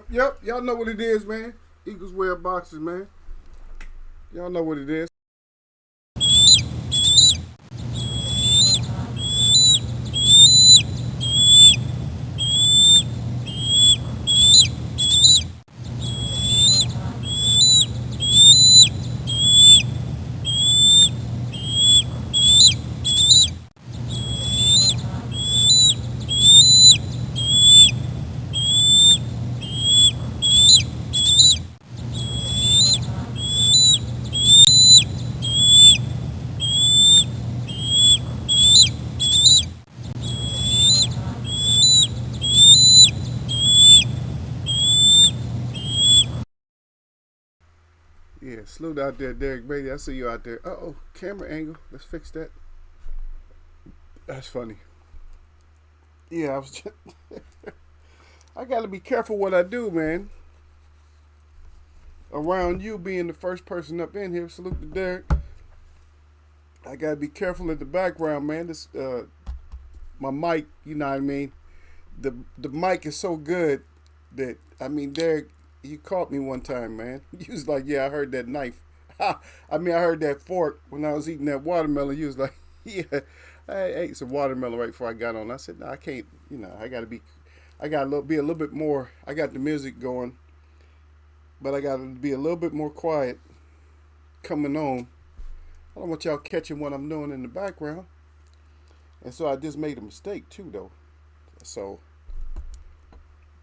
Yep. Y'all know what it is, man. Eagles wear boxes, man. Y'all know what it is. Yeah, salute out there, Derek Brady. I see you out there. Uh oh, camera angle. Let's fix that. That's funny. Yeah, I was. I gotta be careful what I do, man. Around you being the first person up in here. Salute to Derek. I gotta be careful in the background, man. This my mic. You know what I mean. The mic is so good that I mean, Derek, you caught me one time, man. You was like, "Yeah, I heard that knife." I mean, I heard that fork when I was eating that watermelon. You was like, "Yeah, I ate some watermelon right before I got on." I said, "No, I can't. You know, I gotta be a little bit more. I got the music going, but I gotta be a little bit more quiet coming on. I don't want y'all catching what I'm doing in the background." And so I just made a mistake too, though. So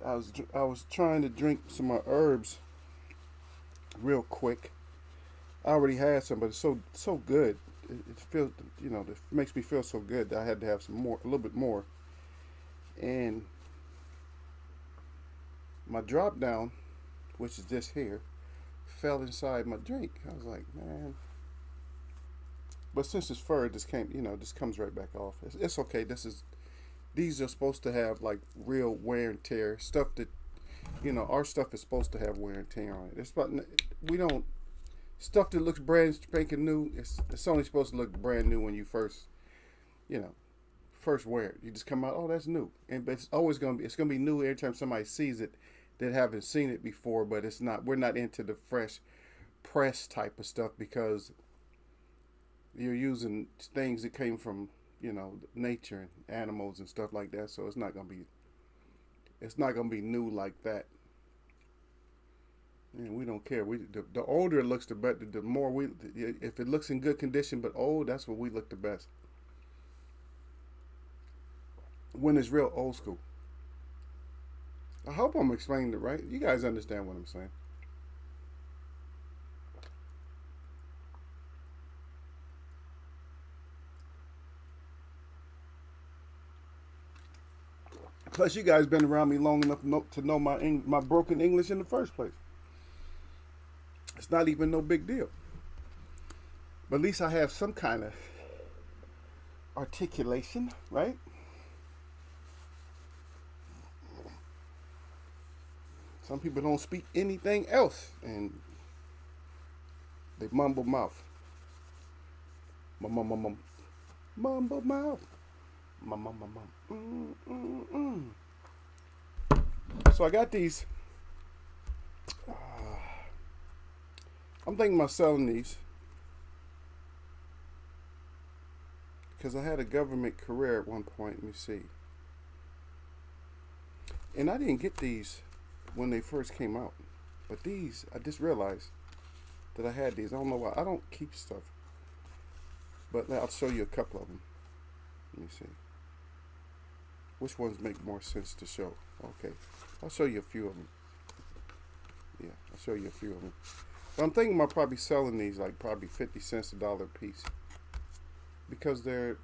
I was trying to drink some of my herbs real quick. I already had some, but it's so good. It feels, it makes me feel so good that I had to have some more, a little bit more. And my drop down, which is this here, fell inside my drink. I was like, man. But since it's fur, this came, this comes right back off. It's okay. These are supposed to have like real wear and tear stuff that, our stuff is supposed to have wear and tear on it. It's about, we don't stuff that looks brand spanking new. It's only supposed to look brand new when you first, you know, first wear it. You just come out, oh, that's new, and but it's gonna be new every time somebody sees it that haven't seen it before. But it's not. We're not into the fresh press type of stuff because you're using things that came from nature and animals and stuff like that. So it's not gonna be new like that. And we don't care. The older it looks, the better. The more if it looks in good condition but old, that's when we look the best. When it's real old school. I hope I'm explaining it right. You guys understand what I'm saying. Plus, you guys been around me long enough to know my broken English in the first place. It's not even no big deal. But at least I have some kind of articulation, right? Some people don't speak anything else, and they mumble mouth, mumble mouth, mum mum mum mum. So I got these. I'm thinking about selling these because I had a government career at one point. Let me see, and I didn't get these when they first came out, but these I just realized that I had these. I don't know why. I don't keep stuff, but I'll show you a couple of them. Let me see. Which ones make more sense to show? Okay, I'll show you a few of them. Yeah, I'll show you a few of them. But I'm thinking about probably selling these like probably 50 cents a dollar a piece because they're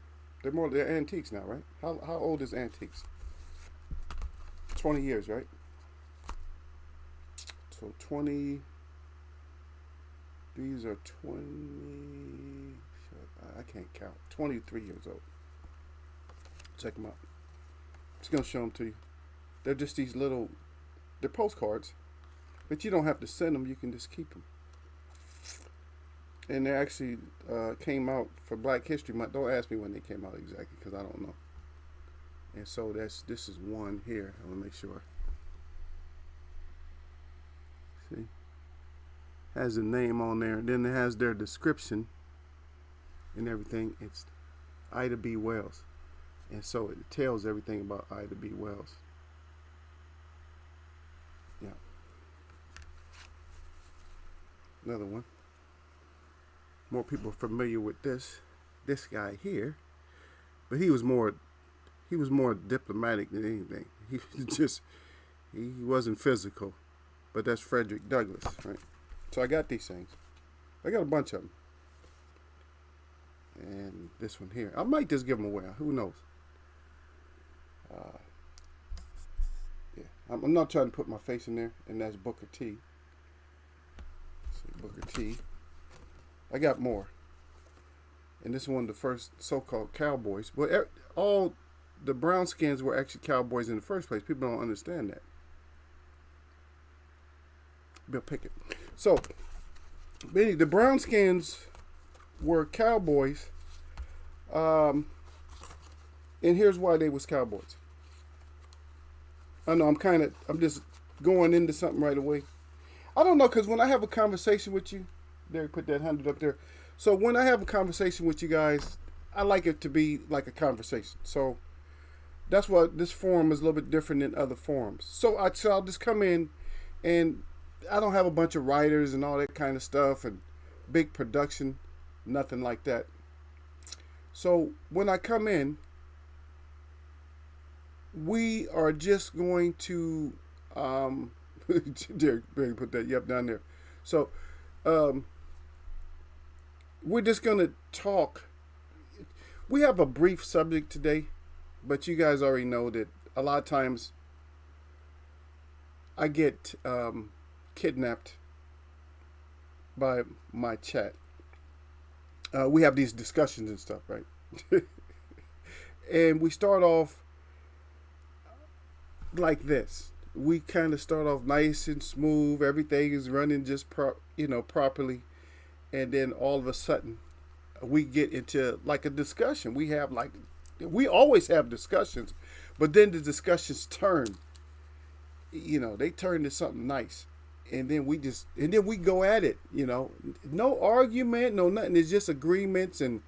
antiques now, right? How old is antiques? 20 years, right? So 20. These are 20. I can't count. 23 years old. Check them out. Just gonna show them to you. They're just these little. They're postcards, but you don't have to send them. You can just keep them. And they actually came out for Black History Month. Don't ask me when they came out exactly because I don't know. And so this is one here. I want to make sure. See, has the name on there, and then it has their description and everything. It's Ida B. Wells, and so it tells everything about Ida B. Wells. Yeah. Another one. More people are familiar with this guy here, but he was more diplomatic than anything. He wasn't physical, but that's Frederick Douglass, right? So I got these things. I got a bunch of them, and this one here, I might just give them away. Who knows? Yeah, I'm not trying to put my face in there, and that's Booker T. Let's see, Booker T. I got more. And this is one of the first so-called cowboys. Well, all the brown skins were actually cowboys in the first place. People don't understand that. Bill Pickett. So, the brown skins were cowboys. And here's why they was cowboys. I know I'm just going into something right away. I don't know, because when I have a conversation with you, there, put that 100 up there. So when I have a conversation with you guys, I like it to be like a conversation. So that's why this forum is a little bit different than other forums. So I'll just come in, and I don't have a bunch of writers and all that kind of stuff and big production, nothing like that. So when I come in, we are just going to, Derek, put that yep down there. So, we're just going to talk. We have a brief subject today, but you guys already know that a lot of times I get kidnapped by my chat. We have these discussions and stuff, right? And we start off like this. We kind of start off nice and smooth. Everything is running just properly. And then all of a sudden, we get into like a discussion. We always have discussions, but then the discussions turn. They turn to something nice, and then we go at it. No argument, no nothing. It's just agreements, and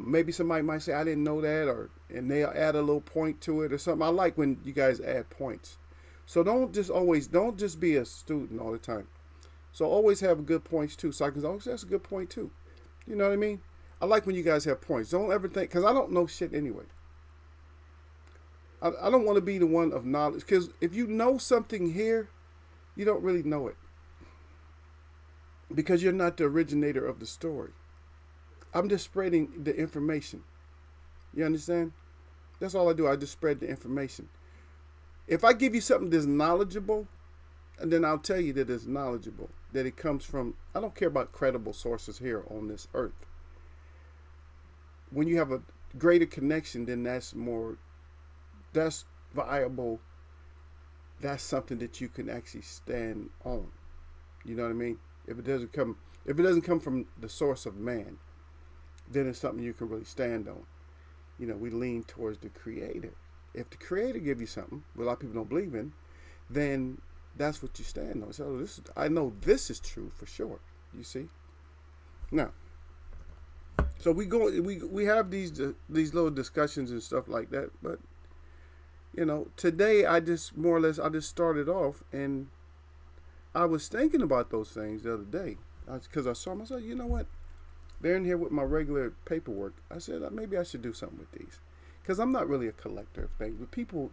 maybe somebody might say, "I didn't know that," and they'll add a little point to it or something. I like when you guys add points. So don't just be a student all the time. So always have good points too. So I can always, that's a good point too. You know what I mean? I like when you guys have points. Don't ever think, because I don't know shit anyway. I don't want to be the one of knowledge, because if you know something here, you don't really know it, because you're not the originator of the story. I'm just spreading the information. You understand? That's all I do. I just spread the information. If I give you something that's knowledgeable, and then I'll tell you that it's knowledgeable, that it comes from, I don't care about credible sources here on this earth. When you have a greater connection, then that's viable. That's something that you can actually stand on. You know what I mean? If it doesn't come from the source of man, then it's something you can really stand on. We lean towards the Creator. If the Creator give you something, a lot of people don't believe in, then that's what you stand on. So I know this is true for sure. You see? Now, so we have these little discussions and stuff like that. But today I just started off, and I was thinking about those things the other day, because I saw myself. You know what? They're in here with my regular paperwork. I said maybe I should do something with these, because I'm not really a collector of things. But people.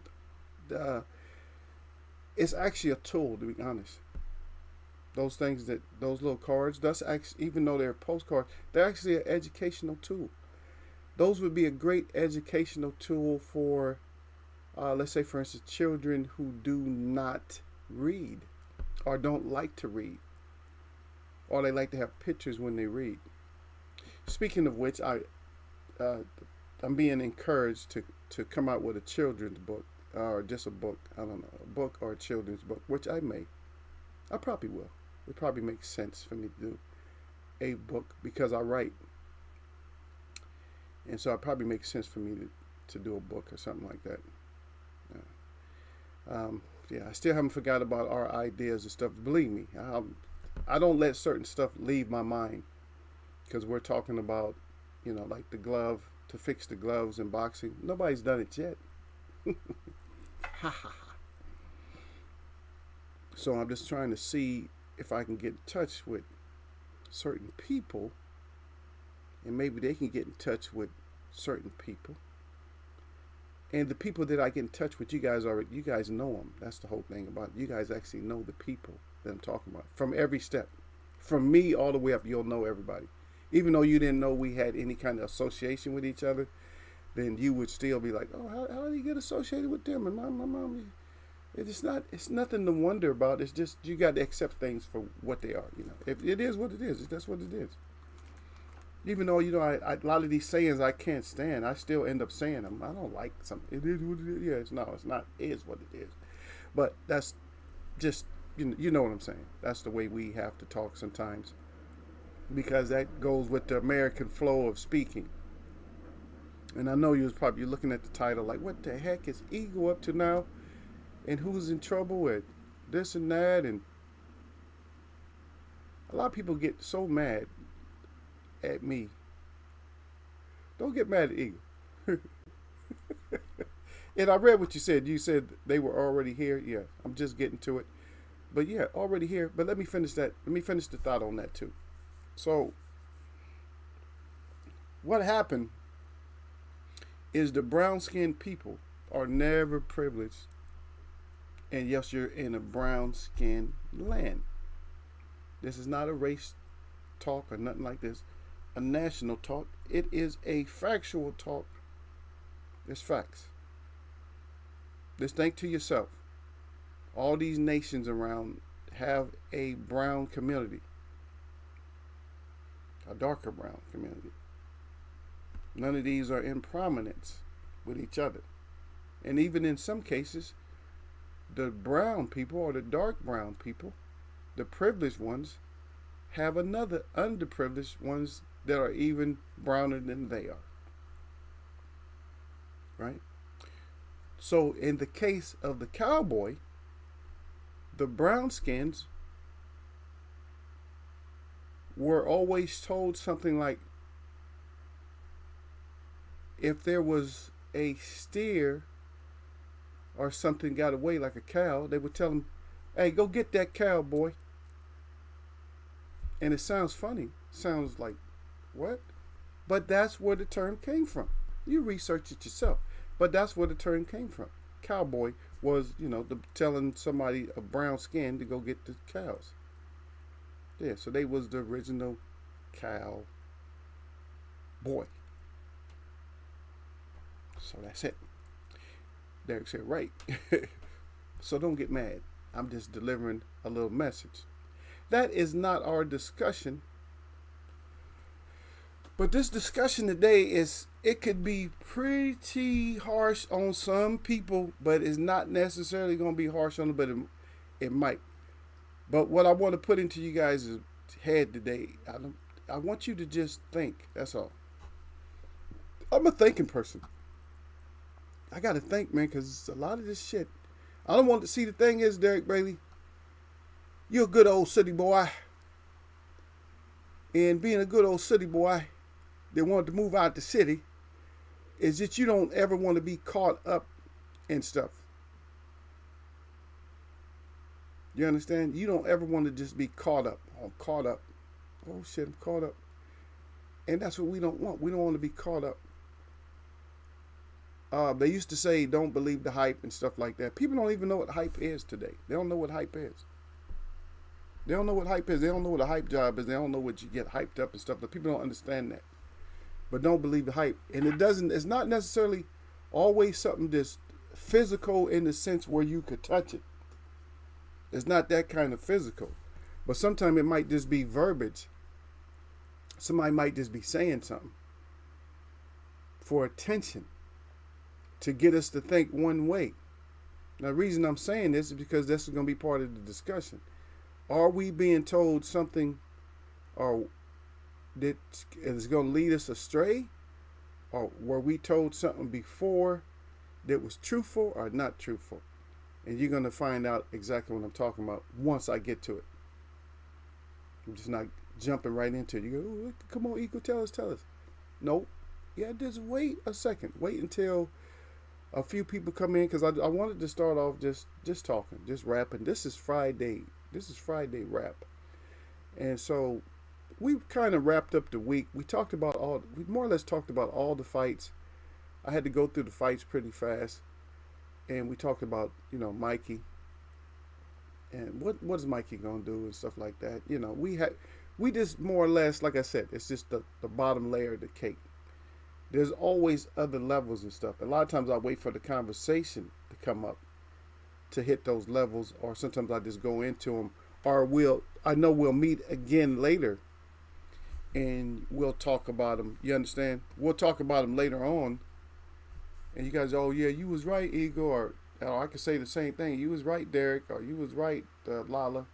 It's actually a tool, to be honest. Those little cards, that's actually, even though they're postcards, they're actually an educational tool. Those would be a great educational tool for, let's say, for instance, children who do not read or don't like to read, or they like to have pictures when they read. Speaking of which, I'm being encouraged to come out with a children's book. Or just a book, I don't know, a book or a children's book, which I probably will. It probably makes sense for me to do a book, because I write. And so it probably makes sense for me to do a book or something like that. Yeah, I still haven't forgot about our ideas and stuff. Believe me, I don't let certain stuff leave my mind because we're talking about, like the glove to fix the gloves in boxing. Nobody's done it yet. So I'm just trying to see if I can get in touch with certain people, and maybe they can get in touch with certain people. And the people that I get in touch with, you guys know them. That's the whole thing about it. You guys actually know the people that I'm talking about from every step. From me all the way up, you'll know everybody. Even though you didn't know we had any kind of association with each other, then you would still be like, oh, how do you get associated with them? And my mom, it's nothing to wonder about. It's just you got to accept things for what they are. If it is what it is, that's what it is. Even though, a lot of these sayings I can't stand, I still end up saying them. I don't like some. It is what it is. Yeah, it's not. It is what it is. But that's just, you know what I'm saying. That's the way we have to talk sometimes. Because that goes with the American flow of speaking. And I know you're looking at the title like, what the heck is ego up to now? And who's in trouble with this and that? And a lot of people get so mad at me. Don't get mad at ego. And I read what you said. You said they were already here. Yeah, I'm just getting to it. But yeah, already here. But let me finish that. Let me finish the thought on that too. So what happened is the brown-skinned people are never privileged. And yes, you're in a brown-skinned land. This is not a race talk or nothing like this. A national talk. It is a factual talk. It's facts. Just think to yourself. All these nations around have a brown community. A darker brown community. None of these are in prominence with each other. And even in some cases, the brown people or the dark brown people, the privileged ones, have another underprivileged ones that are even browner than they are. Right? So in the case of the cowboy, the brown skins were always told something like, if there was a steer or something got away like a cow, they would tell him, hey, go get that cow, boy. And it sounds funny. Sounds like, what? But that's where the term came from. You research it yourself. But that's where the term came from. Cowboy was, telling somebody of brown skin to go get the cows. Yeah, so they was the original cow boy. So that's it. Derek said, right. So don't get mad. I'm just delivering a little message. That is not our discussion. But this discussion today it could be pretty harsh on some people, but it's not necessarily going to be harsh on them, but it might. But what I want to put into you guys' head today, I want you to just think. That's all. I'm a thinking person. I got to think, man, because a lot of this shit. I don't want to see. The thing is, Derek Bailey, you're a good old city boy. And being a good old city boy that wanted to move out the city is that you don't ever want to be caught up in stuff. You understand? You don't ever want to just be caught up. I'm caught up. Oh, shit, I'm caught up. And that's what we don't want. We don't want to be caught up. They used to say, don't believe the hype and stuff like that. People don't even know what hype is today. They don't know what hype is. They don't know what hype is. They don't know what a hype job is. They don't know what you get hyped up and stuff. But people don't understand that. But don't believe the hype. And it's not necessarily always something that's physical in the sense where you could touch it. It's not that kind of physical. But sometimes it might just be verbiage. Somebody might just be saying something for attention to get us to think one way. Now, the reason I'm saying this is because this is going to be part of the discussion. Are we being told something or that is going to lead us astray? Or were we told something before that was truthful or not truthful? And you're gonna find out exactly what I'm talking about once I get to it. I'm just not jumping right into it. You go, oh, come on, Eagle, tell us, tell us. Nope. Yeah, just wait a second. Wait until a few people come in because I wanted to start off just talking, just rapping. This is Friday. This is Friday rap, and so we kind of wrapped up the week. We more or less talked about all the fights. I had to go through the fights pretty fast, and we talked about Mikey and what is Mikey gonna do and stuff like that. We just more or less, like I said, it's just the bottom layer of the cake. There's always other levels and stuff. A lot of times I wait for the conversation to come up to hit those levels, or sometimes I just go into them, or I know we'll meet again later, and we'll talk about them. You understand? We'll talk about them later on, and you guys, oh yeah, you was right, Eagle, or I could say the same thing. You was right, Derek, or you was right, Lala.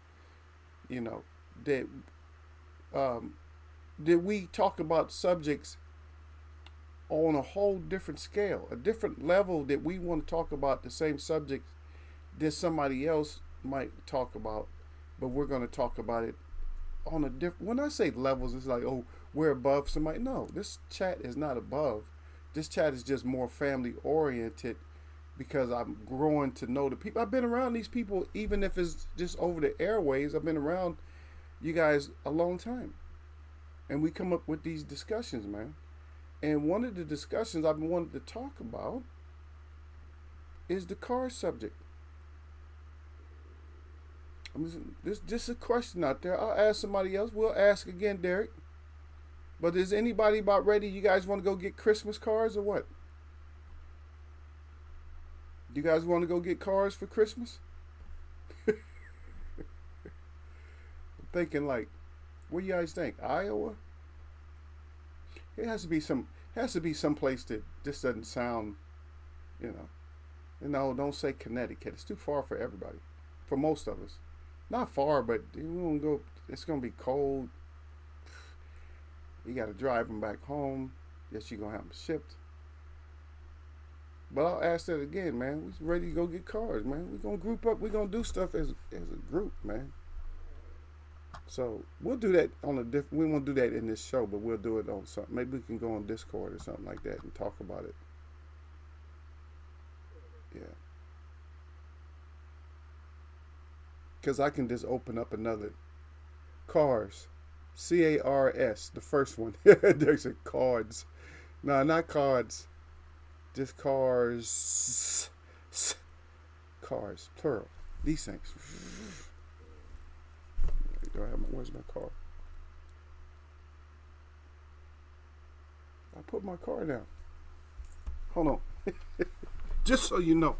You know that did we talk about subjects on a whole different scale, a different level that we want to talk about the same subject that somebody else might talk about, but we're going to talk about it on a different. When I say levels, it's like, oh, we're above somebody. No, this chat is not above. This chat is just more family oriented because I'm growing to know the people. I've been around these people, even if it's just over the airways. I've been around you guys a long time, and we come up with these discussions, man. And one of the discussions I've been wanting to talk about is the car subject. There's just a question out there. I'll ask somebody else. We'll ask again, Derek. But is anybody about ready? You guys want to go get Christmas cars or what? You guys want to go get cars for Christmas? I'm thinking like, what do you guys think? Iowa? It has to be some place that just doesn't sound, you know. Don't say Connecticut. It's too far for everybody. For most of us. Not far, but we won't go. It's gonna be cold. You gotta drive them back home. Yes, you're gonna have them shipped. But I'll ask that again, man. We're ready to go get cars, man. We're gonna group up. We're gonna do stuff as a group, man. So we'll do that on a different. We won't do that in this show, but we'll do it on something. Maybe we can go on Discord or something like that and talk about it. Yeah. Because I can just open up another cars, CARS, the first one. There's a cards. No, not cards. Just cars. Cars, plural. These things. Where's my car? I put my car down. Hold on. Just so you know.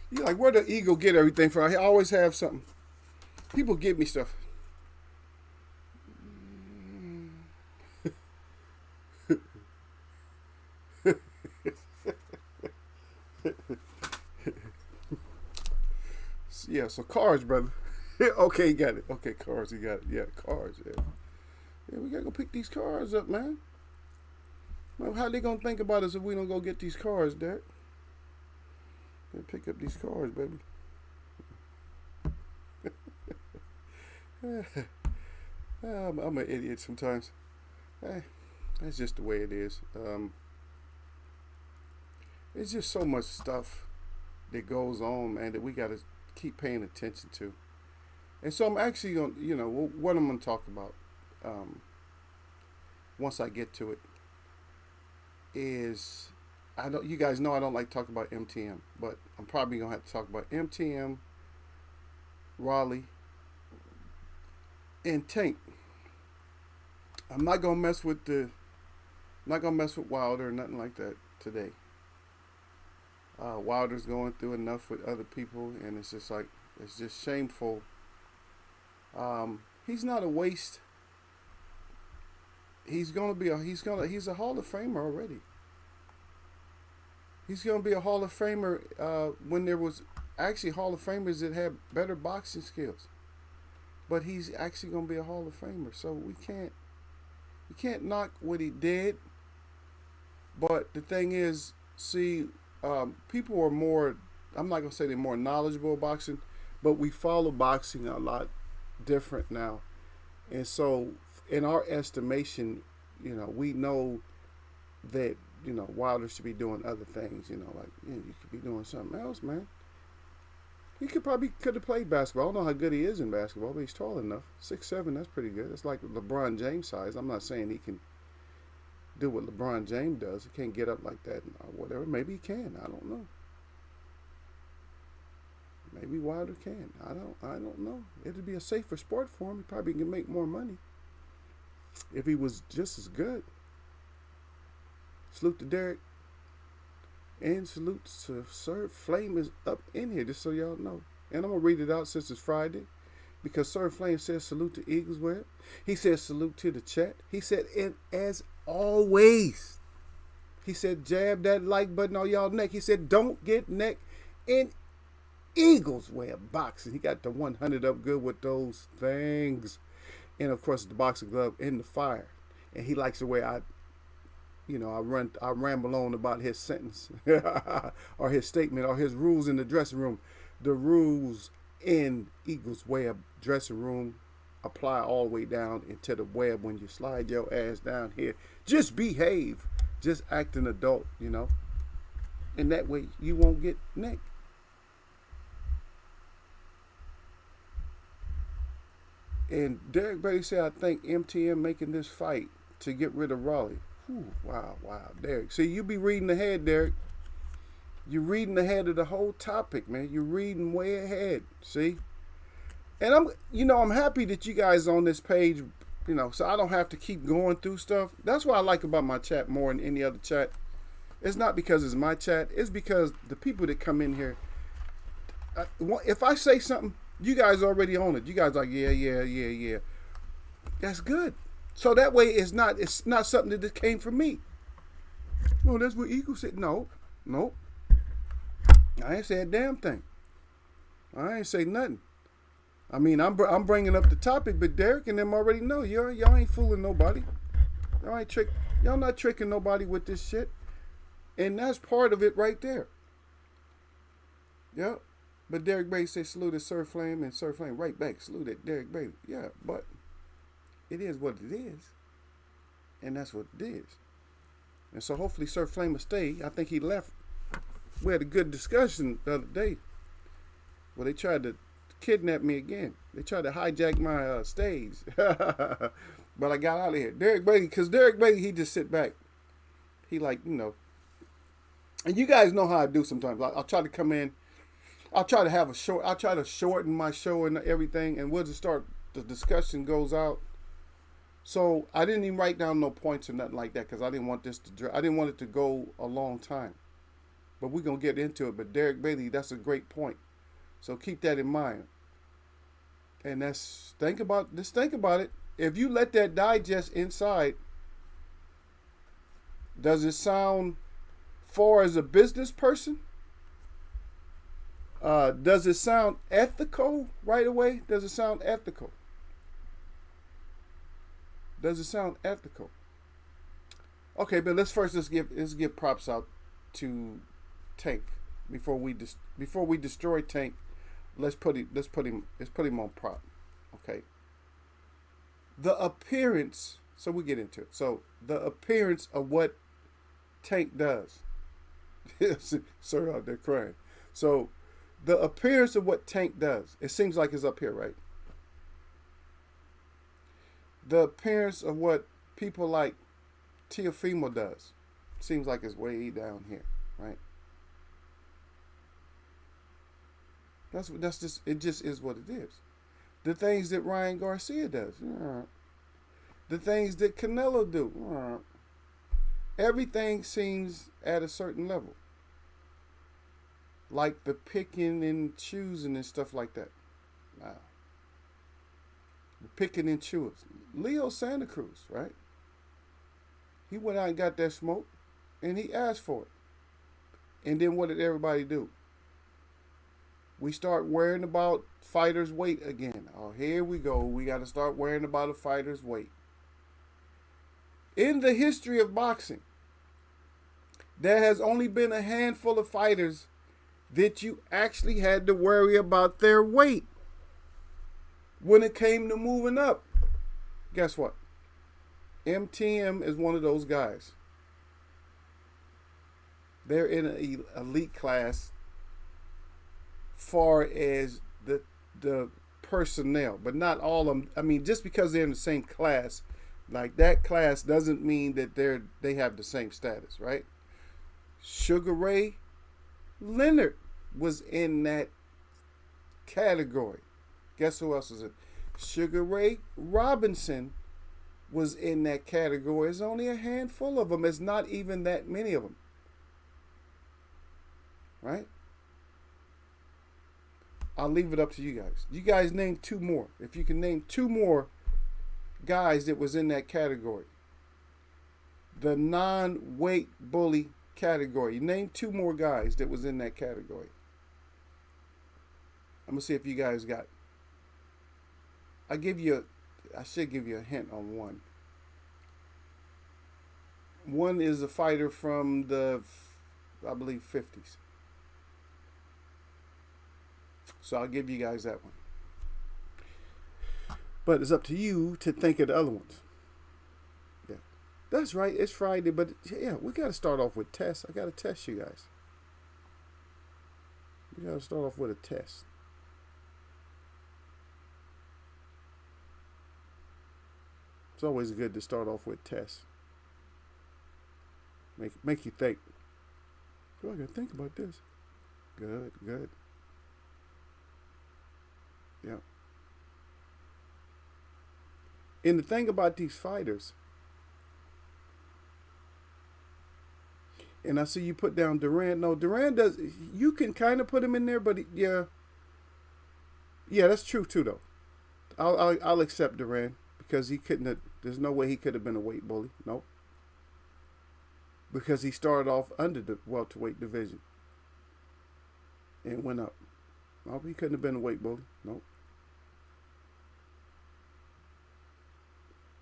You're like, where the ego get everything from? I always have something. People give me stuff. Yeah, so cars, brother. Okay, you got it. Okay, cars, you got it. Yeah, cars, yeah. Yeah, we gotta go pick these cars up, man. Well, how they gonna think about us if we don't go get these cars, Dad? Pick up these cars, baby. I'm an idiot sometimes. That's just the way it is. It's just so much stuff that goes on, man, that we got to keep paying attention to. And so I'm actually going to, what I'm going to talk about once I get to it is, you guys know I don't like talking about MTM, but I'm probably going to have to talk about MTM, Raleigh, and Tank. I'm not going to mess with Wilder or nothing like that today. Wilder's going through enough with other people, and it's just shameful. He's not a waste. He's a Hall of Famer already. He's gonna be a Hall of Famer when there was actually Hall of Famers that had better boxing skills. But he's actually gonna be a Hall of Famer. So we can't knock what he did. But the thing is, see, people are more. I'm not gonna say they're more knowledgeable about boxing, but we follow boxing a lot different now, and so in our estimation, we know that Wilder should be doing other things. Like you could be doing something else, man. He could have played basketball. I don't know how good he is in basketball, but he's tall enough. 6'7", that's pretty good. It's like LeBron James size. I'm not saying he can do what LeBron James does. He can't get up like that or whatever. Maybe he can. I don't know. Maybe Wilder can. I don't know. It'd be a safer sport for him. He probably can make more money if he was just as good. Salute to Derek. And salute to Sir Flame is up in here, just so y'all know. And I'm going to read it out since it's Friday. Because Sir Flame says salute to Eagles Web. He says salute to the chat. He said, and as always, he said, jab that like button on y'all neck. He said, don't get neck in Eagles Web boxing. He got the 100 up good with those things. And of course, the boxing glove in the fire. And he likes the way I ramble on about his sentence or his statement or his rules in the dressing room. The rules in Eagles Web dressing room apply all the way down into the web when you slide your ass down here. Just behave. Just act an adult, And that way you won't get necked. And Derek Brady said, I think MTM making this fight to get rid of Raleigh. Whew, wow, Derek. See, you be reading ahead, Derek. You're reading ahead of the whole topic, man. You're reading way ahead. See? And I'm happy that you guys on this page, so I don't have to keep going through stuff. That's what I like about my chat more than any other chat. It's not because it's my chat. It's because the people that come in here, if I say something, you guys already own it. You guys are like, yeah. That's good. So that way it's not something that just came from me. Oh, that's what Eagle said. No. I ain't say a damn thing. I ain't say nothing. I mean, I'm bringing up the topic, but Derek and them already know. Y'all ain't fooling nobody. Y'all not tricking nobody with this shit. And that's part of it right there. Yep. But Derek Brady said salute at Sir Flame, and Sir Flame right back salute at Derek Brady. Yeah, but it is what it is. And that's what it is. And so hopefully Sir Flame will stay. I think he left. We had a good discussion the other day where they tried to kidnap me again. They tried to hijack my stage. But I got out of here. Derek Brady, he just sit back. He and you guys know how I do sometimes. I'll try to come in. I'll try to shorten my show and everything, and we'll just start, the discussion goes out. So I didn't even write down no points or nothing like that because I didn't want it to go a long time. But we're going to get into it. But Derek Bailey, that's a great point. So keep that in mind. And think about it. If you let that digest inside, does it sound, far as a business person, does it sound ethical right away? Does it sound ethical? Okay, but let's give props out to Tank before we destroy Tank. Let's put him on prop. Okay. The appearance. So we get into it. So the appearance of what Tank does. Sir out there crying. So the appearance of what Tank does. It seems like it's up here, right? The appearance of what people like Teofimo does. Seems like it's way down here, right? That's just, it just is what it is. The things that Ryan Garcia does. The things that Canelo do. Everything seems at a certain level. Like the picking and choosing and stuff like that. Wow. The picking and choosing. Leo Santa Cruz, right? He went out and got that smoke, and he asked for it. And then what did everybody do? We start worrying about fighters' weight again. Oh, here we go. We got to start worrying about a fighter's weight. In the history of boxing, there has only been a handful of fighters that you actually had to worry about their weight when it came to moving up. Guess what? MTM is one of those guys. They're in an elite class far as the personnel, but not all of them. I mean, just because they're in the same class, like that class doesn't mean that they have the same status, right? Sugar Ray Leonard was in that category. Guess who else was in? Sugar Ray Robinson was in that category. There's only a handful of them. It's not even that many of them. Right? I'll leave it up to you guys. You guys name two more. If you can name two more guys that was in that category. The non-weight bully category. Name two more guys that was in that category. I'm going to see if you guys got. I should give you a hint on one. One is a fighter from the, I believe, 50s. So I'll give you guys that one. But it's up to you to think of the other ones. Yeah. That's right. It's Friday, but yeah, we got to start off with tests. I got to test you guys. We got to start off with a test. It's always good to start off with tests. Make you think. Oh, I got to think about this. Good, good. Yeah. And the thing about these fighters, and I see you put down Duran. No, Duran does. You can kind of put him in there, but yeah, that's true too, though. I'll accept Duran because he couldn't have. There's no way he could have been a weight bully. Nope. Because he started off under the welterweight division and went up. Nope, he couldn't have been a weight bully. Nope.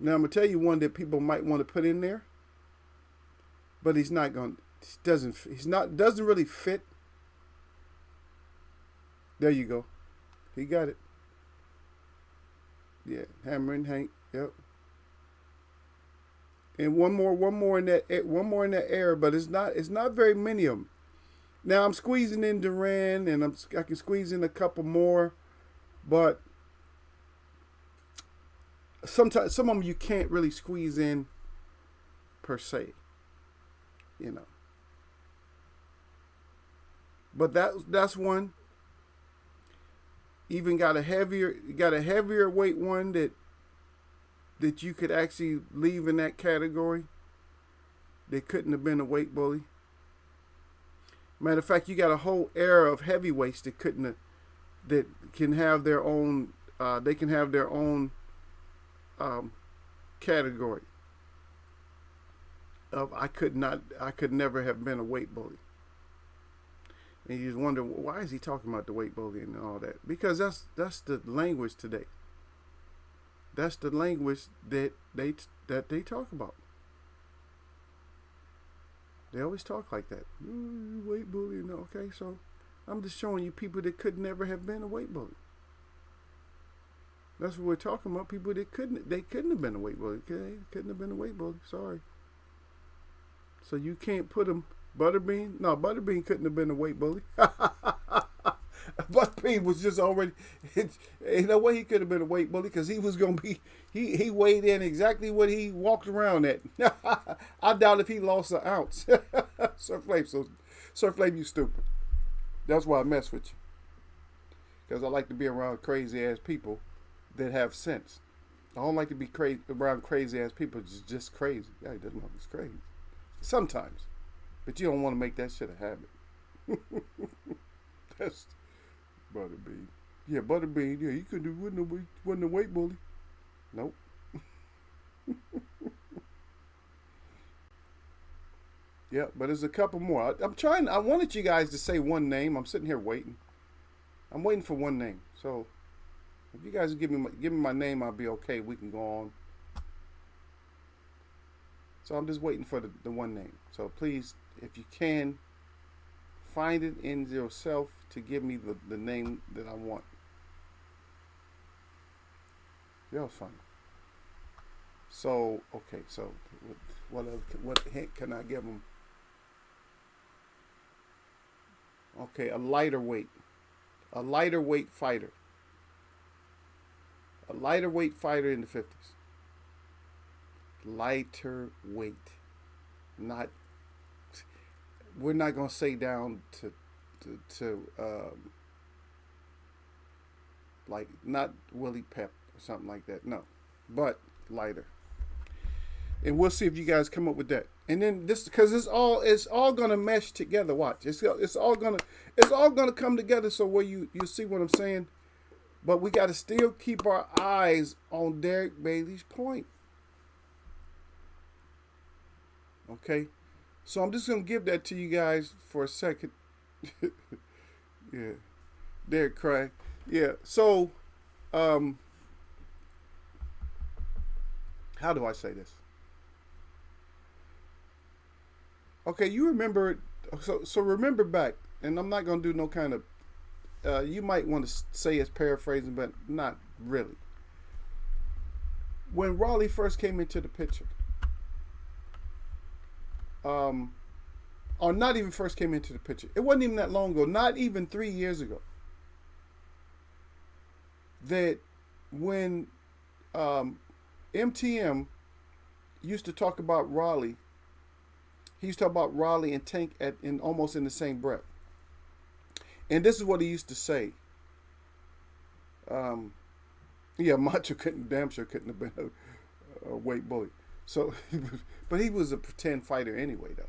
Now I'm gonna tell you one that people might want to put in there, but he's not going. Doesn't really fit. There you go. He got it. Yeah, Hammering Hank. Yep. And one more in that era, but it's not very many of them. Now I'm squeezing in Duran, and I can squeeze in a couple more, but sometimes some of them you can't really squeeze in per se, you know. But that's one. Even got a heavier weight one that you could actually leave in that category. They couldn't have been a weight bully. Matter of fact, you got a whole era of heavyweights that can have their own. They can have their own category of I could never have been a weight bully. And you just wonder, why is he talking about the weight bully and all that? Because that's the language today. That's the language that they talk about. They always talk like that. Weight bully, no, okay. So I'm just showing you people that could never have been a weight bully. That's what we're talking about. People that couldn't have been a weight bully. Okay, couldn't have been a weight bully. Sorry. So you can't put them. Butterbean? No, Butterbean couldn't have been a weight bully. Butterbean was just already. You know what? He could have been a weight bully because he was going to be. He weighed in exactly what he walked around at. I doubt if he lost an ounce. Surf Flame, you stupid. That's why I mess with you. Because I like to be around crazy ass people that have sense. I don't like to be around crazy ass people just crazy. Yeah, that mother's crazy. Sometimes. But you don't want to make that shit a habit. That's Butterbean. Yeah, Butterbean. Yeah, he wasn't a weight bully. Nope. Yeah, but there's a couple more. I'm trying. I wanted you guys to say one name. I'm sitting here waiting. I'm waiting for one name. So if you guys give me my name, I'll be okay. We can go on. So I'm just waiting for the one name. So please, if you can, find it in yourself to give me the name that I want. That was fun. So okay. So what hint can I give them? Okay, a lighter weight fighter, a lighter weight fighter in the 50s. Lighter weight, not. We're not gonna say down to like not Willie Pep or something like that. No, but lighter. And we'll see if you guys come up with that. And then this, because it's all gonna mesh together. Watch, it's all gonna come together. So where you see what I'm saying, but we got to still keep our eyes on Derek Bailey's point. Okay, so I'm just gonna give that to you guys for a second. Yeah, Derek crying. Yeah, so how do I say this? Okay, you remember, so remember back, and I'm not going to do no kind of, you might want to say it's paraphrasing, but not really. When Raleigh first came into the picture, or not even first came into the picture, it wasn't even that long ago, not even 3 years ago, that when MTM used to talk about Raleigh, he used to talk about Raleigh and Tank in almost in the same breath. And this is what he used to say. Yeah, Macho damn sure couldn't have been a weight bully. So, but he was a pretend fighter anyway, though.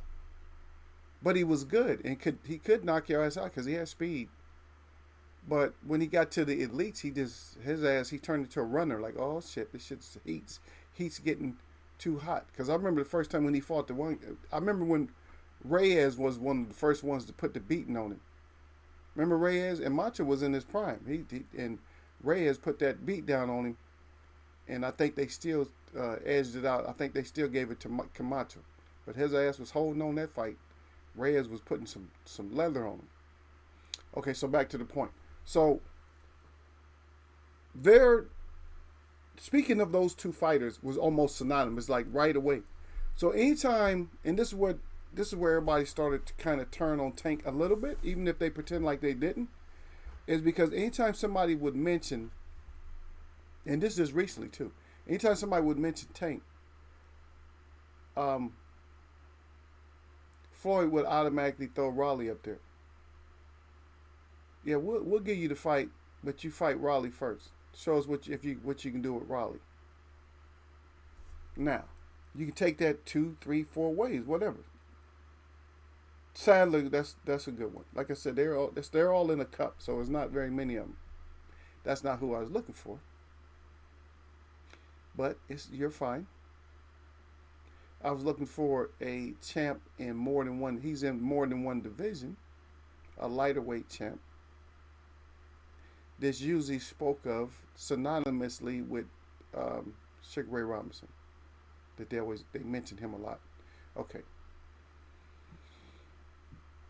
But he was good and he could knock your ass out because he had speed. But when he got to the elites, he turned into a runner. Like, oh shit, this shit's heat's getting too hot. Because I remember the first time when he fought I remember when Reyes was one of the first ones to put the beating on him. Remember Reyes? And Macho was in his prime. And Reyes put that beat down on him. And I think they still edged it out. I think they still gave it to Camacho. But his ass was holding on that fight. Reyes was putting some leather on him. Okay, so back to the point. So speaking of those two fighters was almost synonymous, like right away. So anytime, and this is where everybody started to kind of turn on Tank a little bit, even if they pretend like they didn't, is because anytime somebody would mention, and this is recently too, anytime somebody would mention Tank, Floyd would automatically throw Raleigh up there. Yeah, we'll give you the fight, but you fight Raleigh first. Show us what you can do with Raleigh. Now, you can take that 2, 3, 4 ways, whatever. Sadly, that's a good one. Like I said, they're all in a cup, so it's not very many of them. That's not who I was looking for. But you're fine. I was looking for a champ in more than one. He's in more than one division. A lighter weight champ. This usually spoke of synonymously with Sugar Ray Robinson. That they mentioned him a lot. Okay.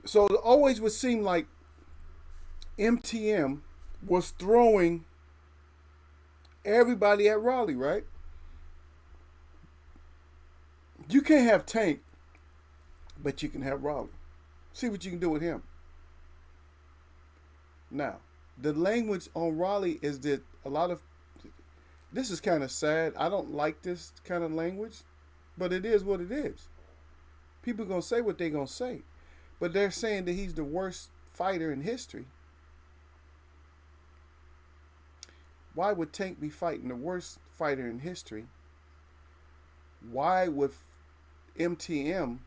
So it always would seem like MTM was throwing everybody at Raleigh, right? You can't have Tank, but you can have Raleigh. See what you can do with him. Now, the language on Raleigh is that this is kind of sad. I don't like this kind of language, but it is what it is. People are going to say what they're going to say, but they're saying that he's the worst fighter in history. Why would Tank be fighting the worst fighter in history? Why would MTM?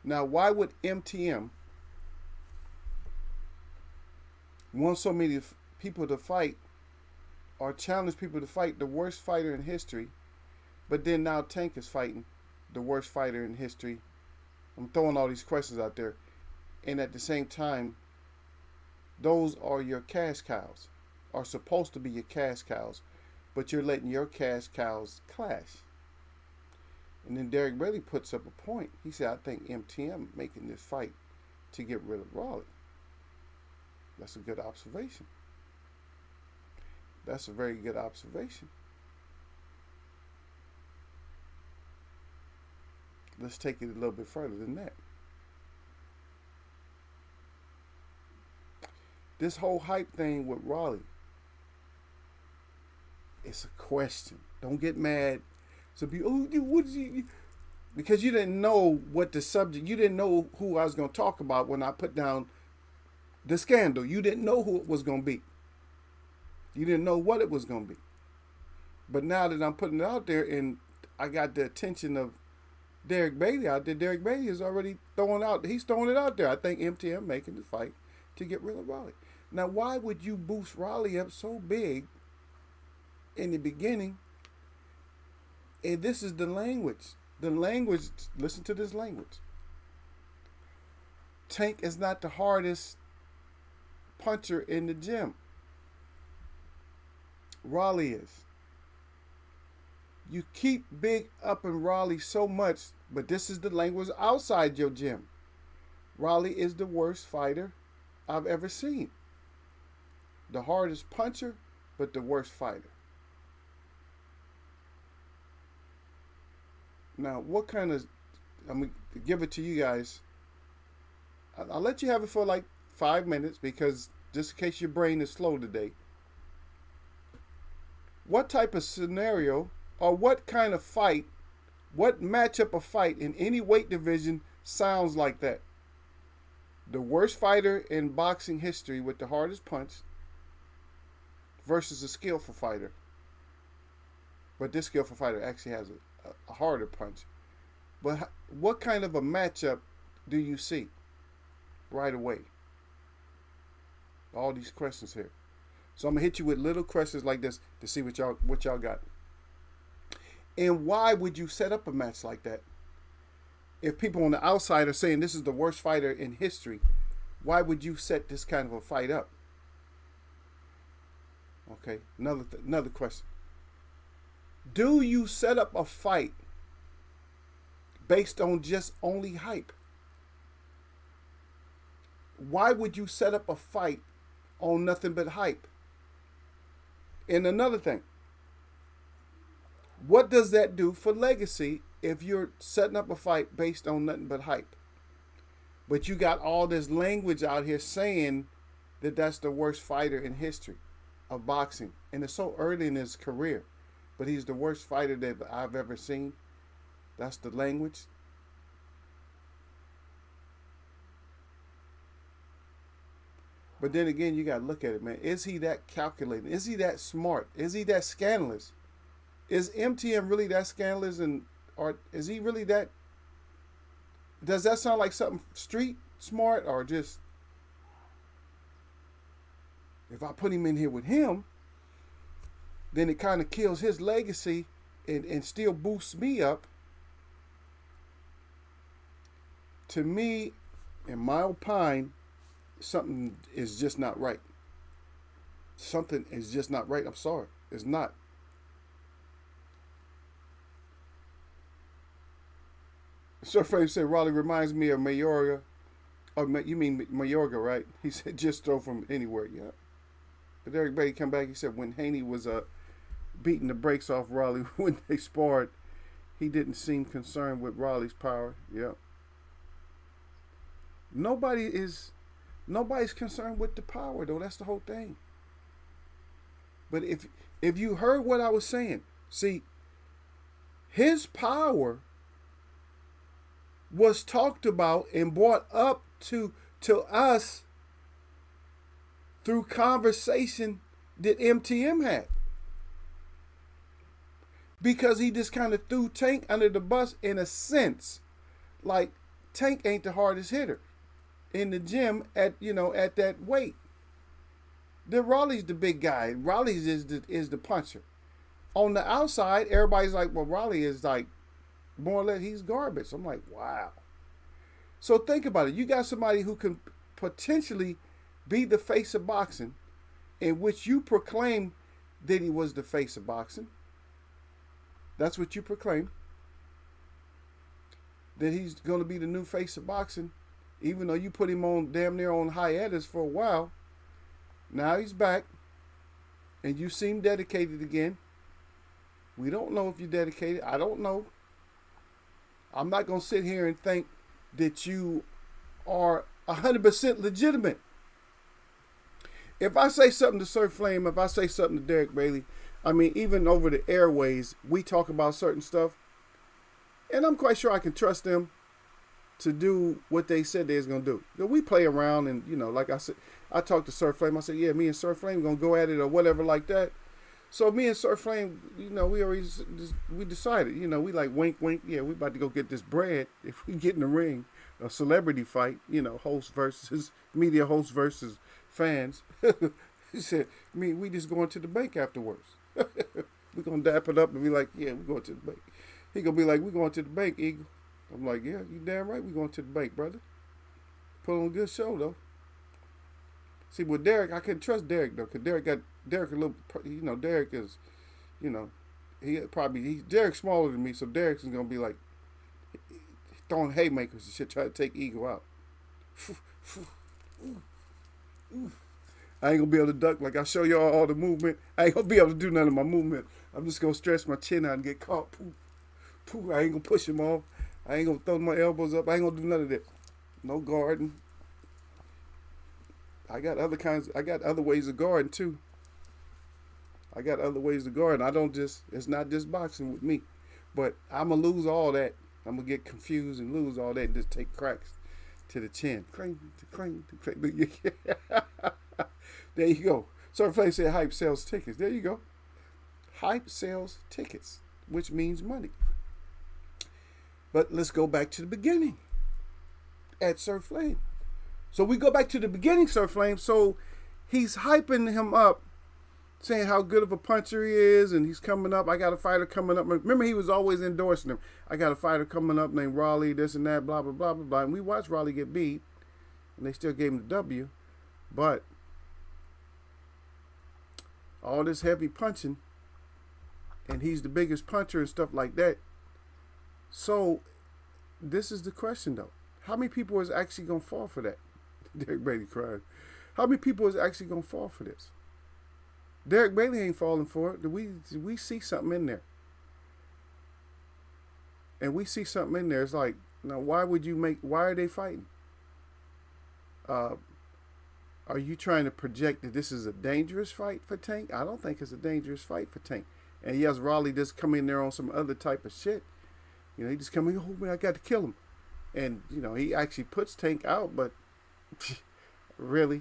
Now, why would MTM want so many people to fight or challenge people to fight the worst fighter in history, but then now Tank is fighting the worst fighter in history? I'm throwing all these questions out there. And at the same time, those are your cash cows, are supposed to be your cash cows, but you're letting your cash cows clash. And then Derek Bailey puts up a point. He said, I think MTM making this fight to get rid of Raleigh. That's a good observation. That's a very good observation. Let's take it a little bit further than that. This whole hype thing with Raleigh, it's a question. Don't get mad. So be, oh, what did you? Because you didn't know what the subject, you didn't know who I was going to talk about when I put down the scandal. You didn't know who it was going to be. You didn't know what it was going to be. But now that I'm putting it out there and I got the attention of Derek Bailey out there, Derek Bailey is already he's throwing it out there. I think MTM making the fight to get rid of Raleigh. Now, why would you boost Raleigh up so big in the beginning? And this is the language. The language, listen to this language. Tank is not the hardest puncher in the gym. Raleigh is. You keep big up in Raleigh so much, but this is the language outside your gym. Raleigh is the worst fighter I've ever seen. The hardest puncher, but the worst fighter. Now, what kind of, I'm going to give it to you guys. I'll let you have it for like 5 minutes because just in case your brain is slow today. What type of scenario or what kind of fight, what matchup of fight in any weight division sounds like that? The worst fighter in boxing history with the hardest punch versus a skillful fighter. But this skillful fighter actually has a harder punch. But what kind of a matchup do you see right away? All these questions here. So I'm gonna hit you with little questions like this to see what y'all got. And why would you set up a match like that? If people on the outside are saying this is the worst fighter in history, why would you set this kind of a fight up? Okay, another question. Do you set up a fight based on just only hype? Why would you set up a fight on nothing but hype? And another thing, what does that do for legacy if you're setting up a fight based on nothing but hype? But you got all this language out here saying that that's the worst fighter in history of boxing. And it's so early in his career. But he's the worst fighter that I've ever seen. That's the language. But then again, you got to look at it, man. Is he that calculating? Is he that smart? Is he that scandalous? Is MTM really that scandalous? Or is he really that? Does that sound like something street smart or just, if I put him in here with him, then it kind of kills his legacy and still boosts me up. To me, in my opinion, something is just not right. Something is just not right. I'm sorry. It's not. Surframe said Raleigh reminds me of Mayorga. Oh, you mean Mayorga, right? He said just throw from anywhere. Yeah. But Derek Bailey come back. He said when Haney was beating the brakes off Raleigh when they sparred, he didn't seem concerned with Raleigh's power. Yeah. Nobody's concerned with the power though. That's the whole thing. But if you heard what I was saying, see, his power was talked about and brought up to us through conversation that MTM had. Because he just kind of threw Tank under the bus in a sense. Like, Tank ain't the hardest hitter in the gym at that weight. Raleigh's the big guy. Raleigh's is the puncher. On the outside, everybody's like, well, Raleigh is like more or less, he's garbage. I'm like, wow. So think about it. You got somebody who can potentially be the face of boxing, in which you proclaim that he was the face of boxing. That's what you proclaim. That he's going to be the new face of boxing, even though you put him on damn near on hiatus for a while. Now he's back, and you seem dedicated again. We don't know if you're dedicated. I don't know. I'm not going to sit here and think that you are 100% legitimate. If I say something to Sir Flame, if I say something to Derek Bailey, I mean, even over the airways, we talk about certain stuff. And I'm quite sure I can trust them to do what they said they was going to do. You know, we play around and, like I said, I talked to Sir Flame. I said, yeah, me and Sir Flame going to go at it or whatever like that. So me and Sir Flame, we already we decided, we like wink, wink. Yeah, we about to go get this bread. If we get in the ring, a celebrity fight, host versus media host versus fans. He said, we just going to the bank afterwards. We're going to dap it up and be like, yeah, we're going to the bank. He going to be like, we're going to the bank, Eagle. I'm like, yeah, you damn right we're going to the bank, brother. Put on a good show, though. See, with Derek, I couldn't trust Derek, though, because Derek a little, Derek is, Derek's smaller than me, so Derek's going to be like, throwing haymakers and shit, trying to take Eagle out. I ain't going to be able to duck. Like I show y'all all the movement. I ain't going to be able to do none of my movement. I'm just going to stretch my chin out and get caught. Poof, poof. I ain't going to push him off. I ain't going to throw my elbows up. I ain't going to do none of that. No guarding. I got other ways of guarding too. I got other ways to guard. It's not just boxing with me. But I'm going to lose all that. I'm going to get confused and lose all that and just take cracks to the chin. Clang, clang, clang. There you go. So if I say hype sells tickets, there you go. Hype sells tickets, which means money. But let's go back to the beginning at Sir Flame. So we go back to the beginning, Sir Flame. So he's hyping him up, saying how good of a puncher he is, and he's coming up. I got a fighter coming up. Remember, he was always endorsing him. I got a fighter coming up named Raleigh, this and that, blah, blah, blah, blah, blah. And we watched Raleigh get beat, and they still gave him the W. But all this heavy punching, and he's the biggest puncher and stuff like that. So this is the question, though. How many people is actually going to fall for that? Derek Bailey cried. How many people is actually going to fall for this? Derek Bailey ain't falling for it. We see something in there. And we see something in there. It's like, now why are they fighting? Are you trying to project that this is a dangerous fight for Tank? I don't think it's a dangerous fight for Tank. And yes, Raleigh just come in there on some other type of shit. He just come in, oh man, I got to kill him. And, he actually puts Tank out, but really?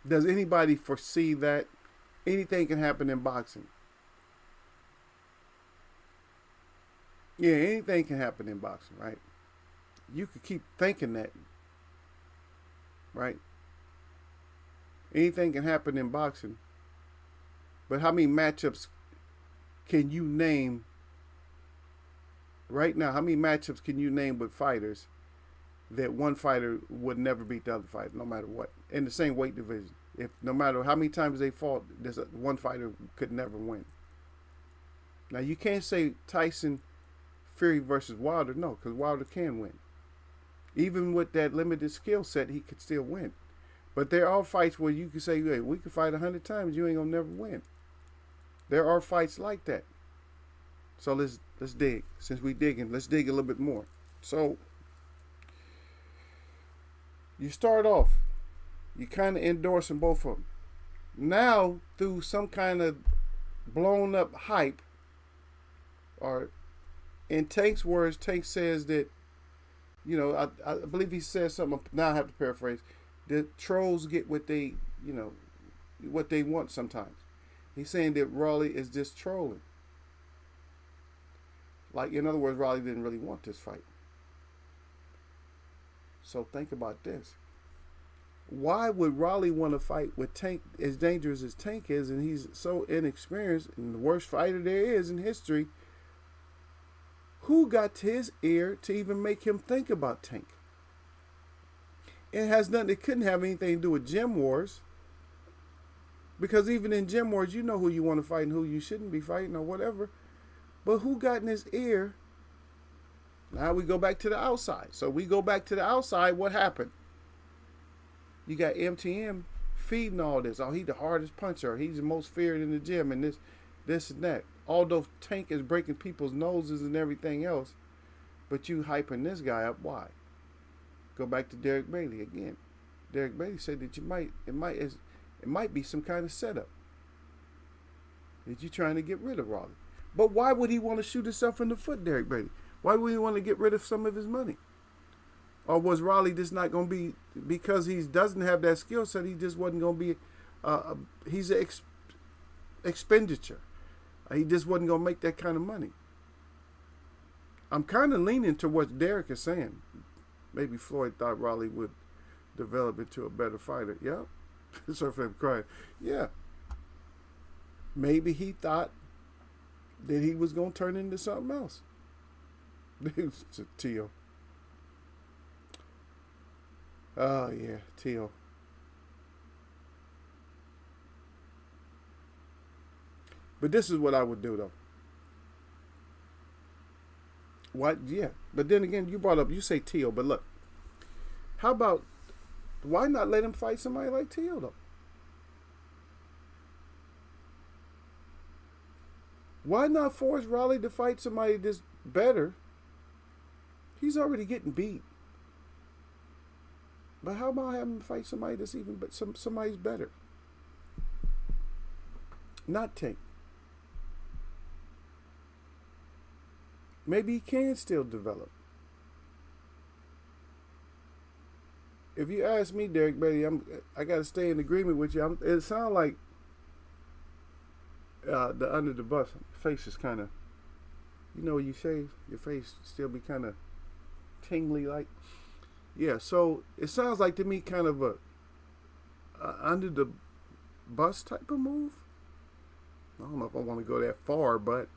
Does anybody foresee that anything can happen in boxing? Yeah, anything can happen in boxing, right? You could keep thinking that, right? Anything can happen in boxing. But how many matchups can you name right now? How many matchups can you name with fighters that one fighter would never beat the other fighter, no matter what, in the same weight division? If no matter how many times they fought, one fighter could never win. Now you can't say Tyson Fury versus Wilder, no, because Wilder can win. Even with that limited skill set, he could still win. But there are fights where you can say, hey, we could fight 100 times, you ain't gonna never win. There are fights like that. So let's dig. Since we digging, let's dig a little bit more. So you start off, you kind of endorsing both of them. Now, through some kind of blown up hype, or in Tank's words, Tank says that, I believe he says something, now I have to paraphrase, that trolls get what they want sometimes. He's saying that Raleigh is just trolling. Like, in other words, Raleigh didn't really want this fight. So think about this. Why would Raleigh want to fight with Tank as dangerous as Tank is, and he's so inexperienced and the worst fighter there is in history? Who got to his ear to even make him think about Tank? It has nothing. It couldn't have anything to do with Gym Wars, because even in Gym Wars, you know who you want to fight and who you shouldn't be fighting or whatever. But who got in his ear? Now we go back to the outside. So we go back to the outside. What happened? You got MTM feeding all this. Oh, he's the hardest puncher. He's the most feared in the gym, and this and that. Although Tank is breaking people's noses and everything else, but you hyping this guy up. Why? Go back to Derek Bailey again. Derek Bailey said that it might be some kind of setup. That you're trying to get rid of Raleigh. But why would he want to shoot himself in the foot, Derek Bailey? Why would he want to get rid of some of his money? Or was Raleigh just not going to be, because he doesn't have that skill set, he just wasn't going to be, he's an expenditure. He just wasn't going to make that kind of money. I'm kind of leaning to what Derek is saying. Maybe Floyd thought Raleigh would develop into a better fighter. Yeah. Sorry for him crying. Yeah. Maybe he thought that he was going to turn into something else. It's a Teal. Oh, yeah, Teal. But this is what I would do, though. What? Yeah. But then again, you say Teal, but look. How about, why not let him fight somebody like Teal, though? Why not force Raleigh to fight somebody that's better? He's already getting beat. But how about having him fight somebody that's somebody's better? Not Tank. Maybe he can still develop. If you ask me, Derek Bailey, I got to stay in agreement with you. It sounds like the under the bus face is kind of, when you shave, your face still be kind of tingly like. Yeah, so it sounds like to me kind of a under the bus type of move. I don't know if I want to go that far, but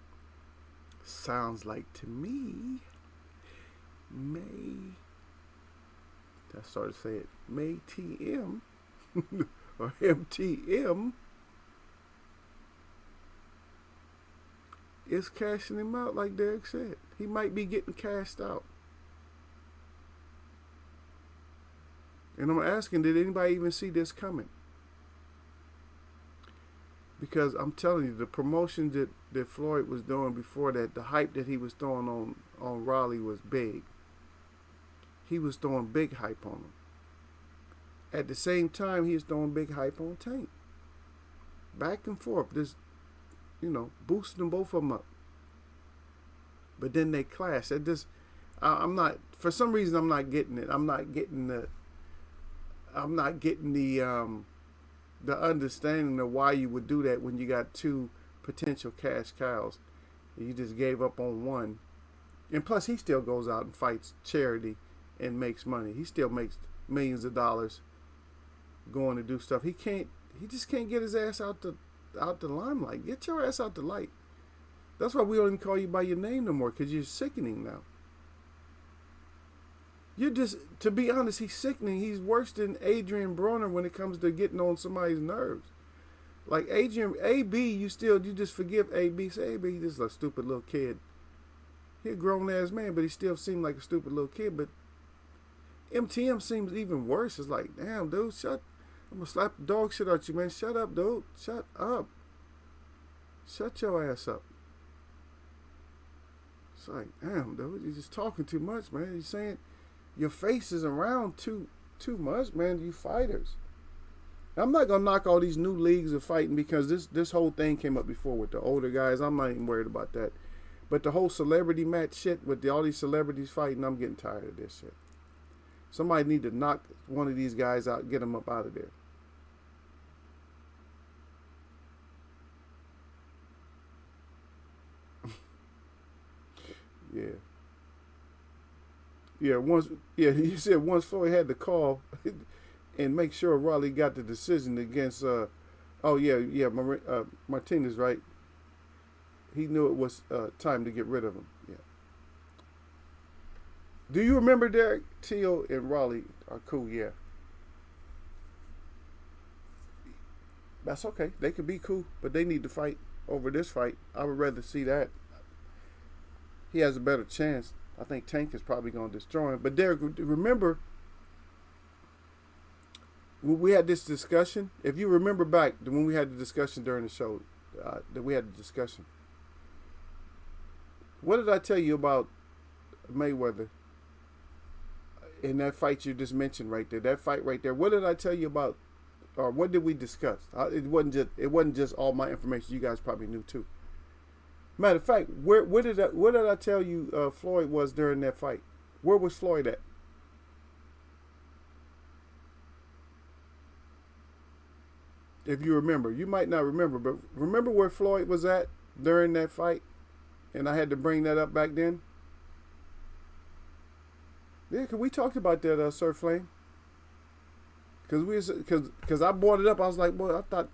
sounds like to me I started to say it, May TM or MTM is cashing him out like Derek said. He might be getting cashed out. And I'm asking, did anybody even see this coming? Because I'm telling you, the promotion that Floyd was doing before that, the hype that he was throwing on Raleigh was big. He was throwing big hype on him. At the same time, he was throwing big hype on Tank. Back and forth, just, boosting them both of them up. But then they clash. I'm not, for some reason, I'm not getting it. I'm not getting the understanding of why you would do that when you got two potential cash cows. You just gave up on one. And plus, he still goes out and fights charity and makes money. He still makes millions of dollars going to do stuff. He just can't get his ass out the limelight. Get your ass out the light. That's why we don't even call you by your name no more, because you're sickening now. To be honest, he's sickening. He's worse than Adrian Broner when it comes to getting on somebody's nerves. Like AB, you just forgive AB. Say, AB, this is a stupid little kid. He's a grown-ass man, but he still seemed like a stupid little kid. But MTM seems even worse. It's like, damn, dude, I'm going to slap the dog shit out you, man. Shut up, dude. Shut up. Shut your ass up. It's like, damn, dude, you're just talking too much, man. You're saying your face is around too much, man. You fighters. I'm not gonna knock all these new leagues of fighting, because this whole thing came up before with the older guys. I'm not even worried about that. But the whole celebrity match shit with all these celebrities fighting, I'm getting tired of this shit. Somebody need to knock one of these guys out, get them up out of there. He said once Floyd had to call and make sure Raleigh got the decision against Martinez, right? He knew it was time to get rid of him. Yeah. Do you remember Derek? Teal and Raleigh are cool, yeah. That's okay. They could be cool, but they need to fight over this fight. I would rather see that. He has a better chance. I think Tank is probably going to destroy him. But Derek, remember when we had this discussion? If you remember back when we had the discussion during the show, that we had the discussion. What did I tell you about Mayweather in that fight you just mentioned right there? That fight right there. What did I tell you about, or what did we discuss? It wasn't just all my information. You guys probably knew too. Matter of fact, what did I tell you Floyd was during that fight? Where was Floyd at? If you remember, you might not remember, but remember where Floyd was at during that fight? And I had to bring that up back then. Yeah, cause we talked about that, Sir Flame. Cause I brought it up. I was like, boy, I thought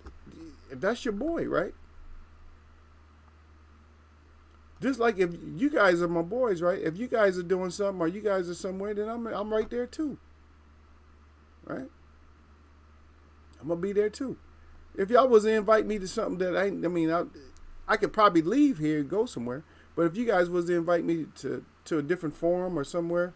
that's your boy, right? Just like if you guys are my boys, right? If you guys are doing something or you guys are somewhere, then I'm right there too, right? I'm gonna be there too. If y'all was to invite me to something that I could probably leave here and go somewhere. But if you guys was to invite me to a different forum or somewhere,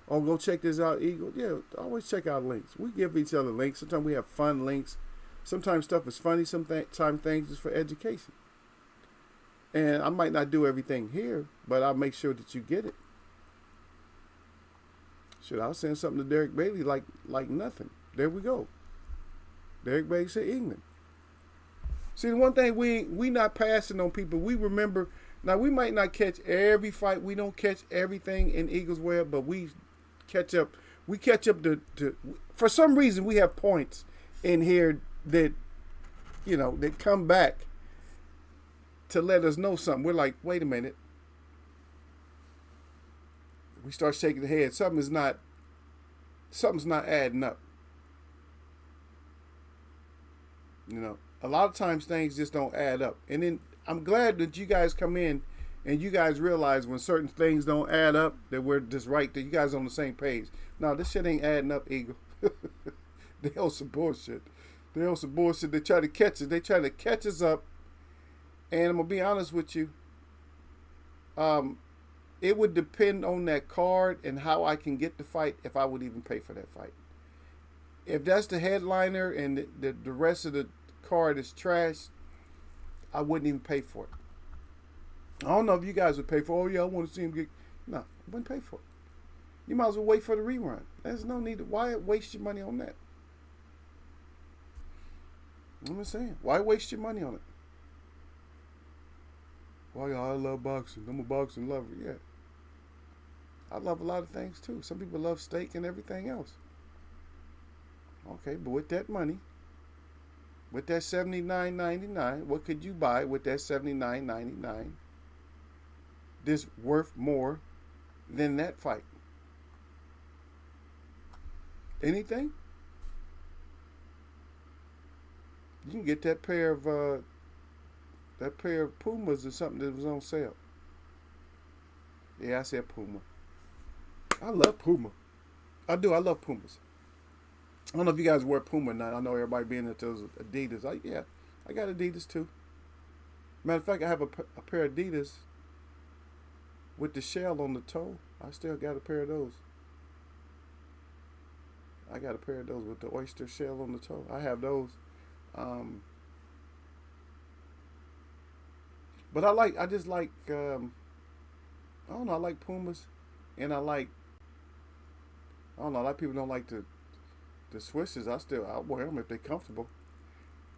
or go check this out, Eagle, yeah, always check out links. We give each other links. Sometimes we have fun links. Sometimes stuff is funny. Sometimes things is for education. And I might not do everything here, but I'll make sure that you get it. Shit, I'll send something to Derek Bailey like nothing. There we go. Derek Bailey said England. See, the one thing we not passing on people. We remember. Now, we might not catch every fight. We don't catch everything in Eagles Web, but we catch up. We catch up to for some reason, we have points in here that, that come back to let us know something. We're like, wait a minute. We start shaking the head. Something's not adding up. A lot of times things just don't add up. And then I'm glad that you guys come in and you guys realize when certain things don't add up that we're just right, that you guys are on the same page. No, this shit ain't adding up, Eagle. They on some bullshit. They on some bullshit. They try to catch us. They try to catch us up. And I'm going to be honest with you. It would depend on that card and how I can get the fight if I would even pay for that fight. If that's the headliner and the rest of the card is trash, I wouldn't even pay for it. I don't know if you guys would pay for it. Oh, yeah, I want to see him get... No, I wouldn't pay for it. You might as well wait for the rerun. There's no need to... Why waste your money on that? I'm just saying. Why waste your money on it? Well, I love boxing. I'm a boxing lover. Yeah. I love a lot of things, too. Some people love steak and everything else. Okay, but with that money... With that $79.99, what could you buy with that $79.99 that's worth more than that fight? Anything? You can get that pair of Pumas or something that was on sale. Yeah, I said Puma. I love Puma. I do. I love Pumas. I don't know if you guys wear Puma or not. I know everybody being into those Adidas. I got Adidas too. Matter of fact, I have a pair of Adidas with the shell on the toe. I still got a pair of those. I got a pair of those with the oyster shell on the toe. I have those. But I just like, I don't know, I like Pumas. And I like, I don't know, a lot of people don't like the Swisses. I'll wear them if they're comfortable.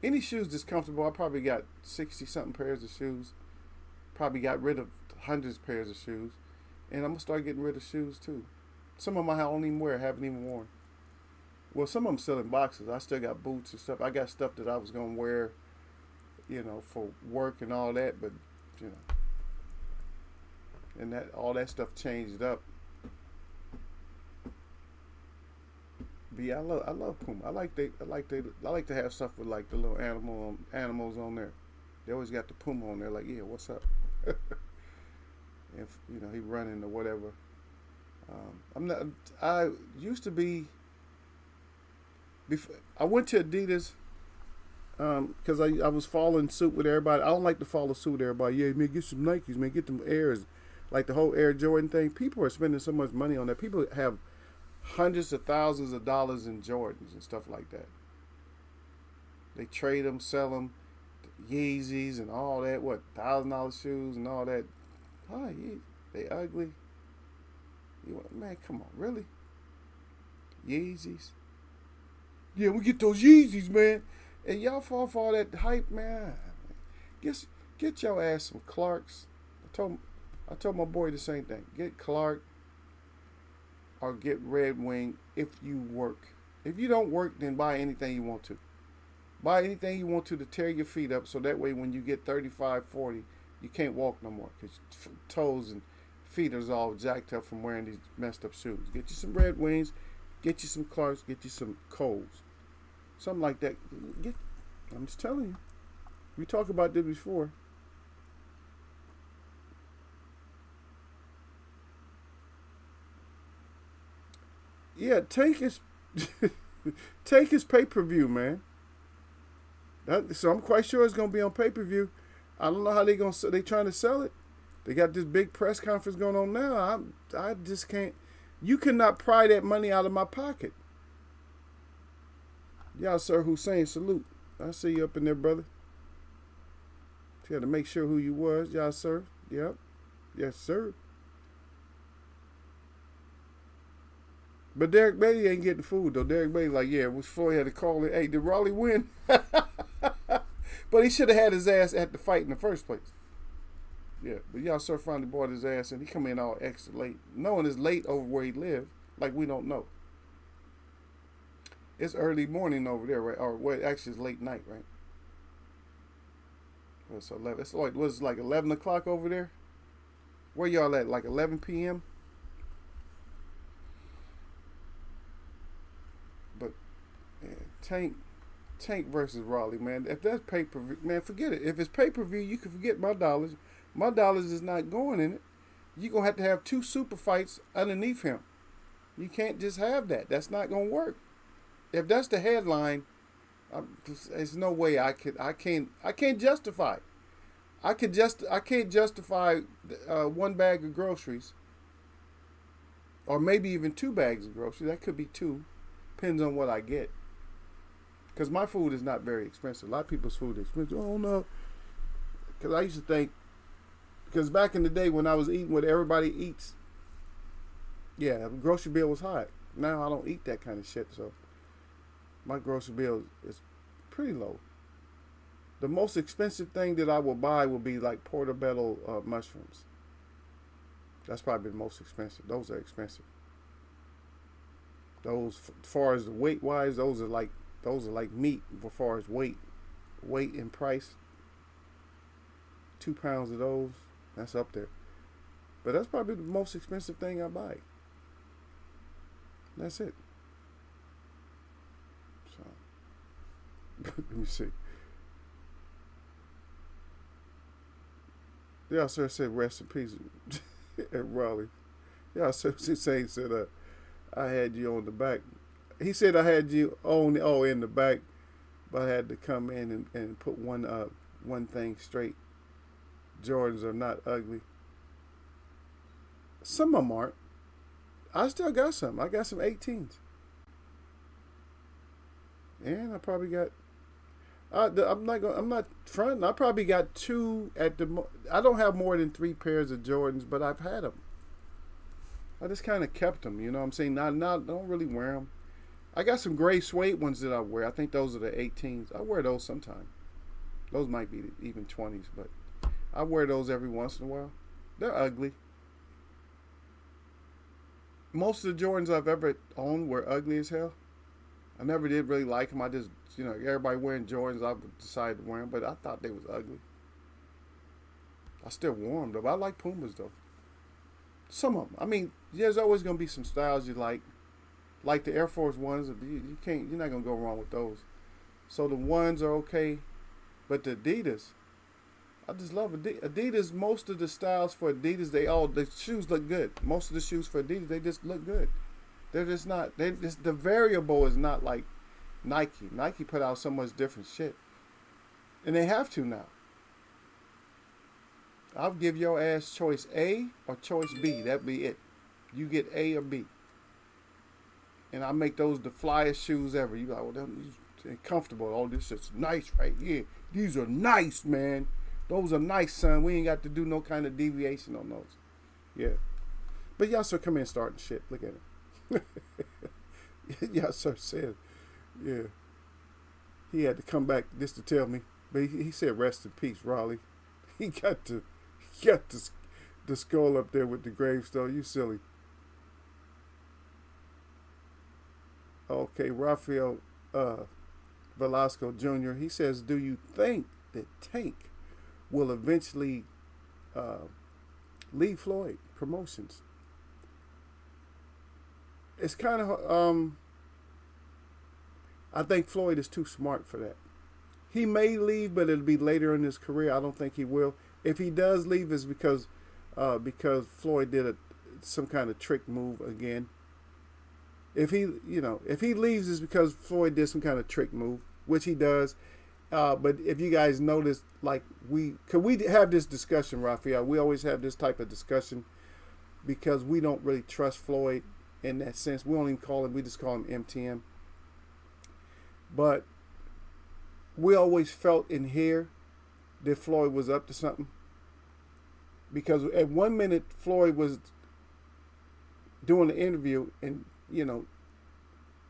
Any shoes that's comfortable. I probably got 60-something pairs of shoes. Probably got rid of hundreds of pairs of shoes. And I'm going to start getting rid of shoes too. Some of them I don't even wear, haven't even worn. Well, some of them still in boxes. I still got boots and stuff. I got stuff that I was going to wear, for work and all that. But, and that all that stuff changed up. But yeah, I love Puma. I like to have stuff with like the little animals on there. They always got the Puma on there. Like, yeah, what's up? If he running or whatever. I'm not. I used to be. Before I went to Adidas, because I was following suit with everybody. I don't like to follow suit with everybody. Yeah, man, get some Nikes, man, get them Airs, like the whole Air Jordan thing. People are spending so much money on that. People have hundreds of thousands of dollars in Jordans and stuff like that. They trade them, sell them, Yeezys and all that. What $1,000 shoes and all that. Oh, yeah, they ugly. Man, come on, really? Yeezys? Yeah, we get those Yeezys, man. And y'all fall for all that hype, man. Get your ass some Clarks. I told my boy the same thing. Get Clark or get Red Wing if you work. If you don't work, then buy anything you want to. Buy anything you want to tear your feet up so that way when you get 35, 40, you can't walk no more because toes and feet is all jacked up from wearing these messed up shoes. Get you some Red Wings, get you some Clarks, get you some Coles. Something like that. I'm just telling you. We talked about this before. Yeah, take his take his pay-per-view, man. So I'm quite sure it's gonna be on pay-per-view. I don't know how they trying to sell it. They got this big press conference going on now. I just can't. You cannot pry that money out of my pocket. Yeah, sir, Hussein, salute. I see you up in there, brother. You had to make sure who you was. Yeah, sir. Yep. Yes, sir. But Derek Beatty ain't getting food, though. Derek Beatty like, yeah, before he had to call it, hey, did Raleigh win? But he should have had his ass at the fight in the first place. Yeah, but y'all sir finally bought his ass, and he come in all extra late. Knowing it's late over where he lived, like we don't know. It's early morning over there, right? Or what? Actually, it's late night, right? It's 11. It's like was like 11 o'clock over there. Where y'all at? Like 11 p.m. But yeah, Tank versus Raleigh, man. If that's pay per view, man, forget it. If it's pay per view, you can forget my dollars. My dollars is not going in it. You're gonna have two super fights underneath him. You can't just have that. That's not gonna work. If that's the headline, there's no way I can't justify. I can't justify one bag of groceries, or maybe even two bags of groceries. That could be two, depends on what I get. Because my food is not very expensive. A lot of people's food is expensive. Oh no, because I used to think, because back in the day when I was eating what everybody eats, yeah, the grocery bill was high. Now I don't eat that kind of shit, so my grocery bill is pretty low. The most expensive thing that I will buy will be like portobello mushrooms. That's probably the most expensive. Those are expensive. Those, as far as the weight wise, those are like meat. As far as weight and price, 2 pounds of those, that's up there. But that's probably the most expensive thing I buy. That's it. So let me see. Yeah, sir said rest in peace at Raleigh. Yeah, sir said I had you on the back. He said I had you on in the back, but I had to come in and put one thing straight. Jordans are not ugly. Some of them aren't. I still got some. I got some 18s. And I probably got. I'm not fronting. I probably got two at the. I don't have more than 3 pairs of Jordans, but I've had them. I just kind of kept them. You know what I'm saying? Not don't really wear them. I got some gray suede ones that I wear. I think those are the 18s. I wear those sometimes. Those might be even 20s, but I wear those every once in a while. They're ugly. Most of the Jordans I've ever owned were ugly as hell. I never did really like them. I just, everybody wearing Jordans, I decided to wear them, but I thought they was ugly. I still wore them, though. But I like Pumas, though. Some of them. I mean, there's always going to be some styles you like. Like the Air Force Ones, you're not going to go wrong with those. So the ones are okay. But the Adidas, I just love Adidas. Adidas. Most of the styles for Adidas, the shoes look good. Most of the shoes for Adidas, they just look good. They're just not. They just the variable is not like Nike. Nike put out so much different shit, and they have to now. I'll give your ass choice A or choice B. That'd be it. You get A or B, and I make those the flyest shoes ever. You like, well, they're comfortable. Oh, this is nice right here. These are nice, man. Those are nice, son. We ain't got to do no kind of deviation on those. Yeah. But y'all sir come in starting shit. Look at him. Y'all sir said, yeah. He had to come back just to tell me. But he said rest in peace, Raleigh. He got the skull up there with the gravestone. You silly. Okay, Rafael Velasco Jr. He says, do you think that Tank will eventually leave Floyd Promotions? It's kind of, I think Floyd is too smart for that. He may leave, but it'll be later in his career. I don't think he will. If he does leave, it's because Floyd did some kind of trick move again. If he leaves, it's because Floyd did some kind of trick move, which he does. But if you guys notice, like we have this discussion, Raphael. We always have this type of discussion because we don't really trust Floyd in that sense. We don't even call him. We just call him MTM. But we always felt in here that Floyd was up to something. Because at 1 minute, Floyd was doing the interview and,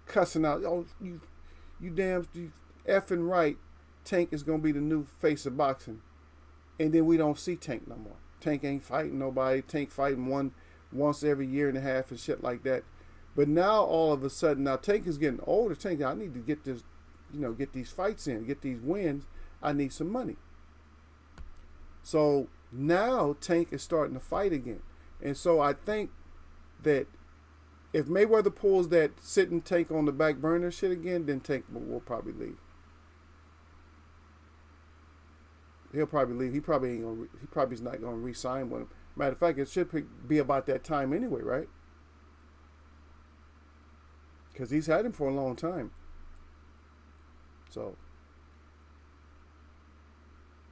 cussing out, oh, you damn effing right, Tank is going to be the new face of boxing. And then we don't see Tank no more. Tank ain't fighting nobody. Tank fighting once every year and a half and shit like that. But now, all of a sudden, now Tank is getting older. Tank, I need to get this, get these fights in, get these wins. I need some money. So now Tank is starting to fight again. And so I think that if Mayweather pulls that sitting Tank on the back burner shit again, then Tank will probably leave. He'll probably leave. He probably is not gonna re-sign with him. Matter of fact, it should be about that time anyway, right? Because he's had him for a long time. So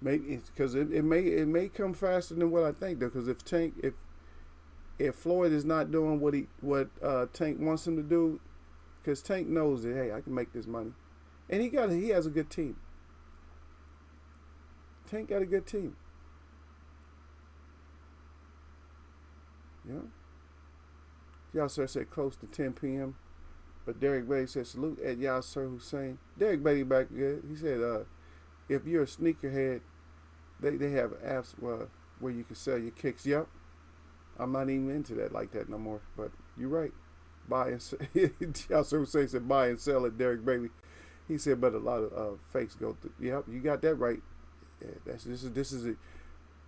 maybe because it may come faster than what I think though. Because if Floyd is not doing what Tank wants him to do, because Tank knows that, hey, I can make this money, and he has a good team. Tank got a good team. Yeah. Y'all sir said close to 10 p.m. But Derek Beatty said salute at Yasser Hussein. Derek Beatty back good. He said if you're a sneakerhead, they have apps where you can sell your kicks. Yep. I'm not even into that like that no more. But you're right. Buy and sell. Yasser Hussein said buy and sell at Derek Beatty. He said, but a lot of fakes go through. Yep, you got that right. Yeah,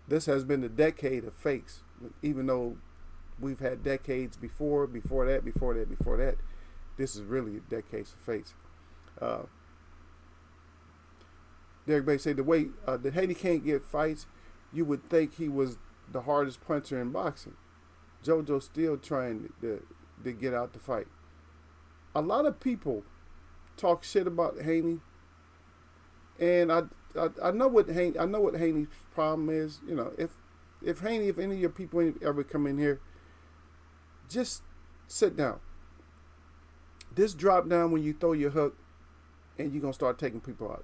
this has been a decade of fakes. Even though we've had decades before that. This is really a decade of fakes. Derek Bay said the way that Haney can't get fights, you would think he was the hardest puncher in boxing. JoJo's still trying to get out the fight. A lot of people talk shit about Haney, and I know what Haney's problem is. If Haney, if any of your people ever come in here, just sit down. Just drop down when you throw your hook, and you're gonna start taking people out,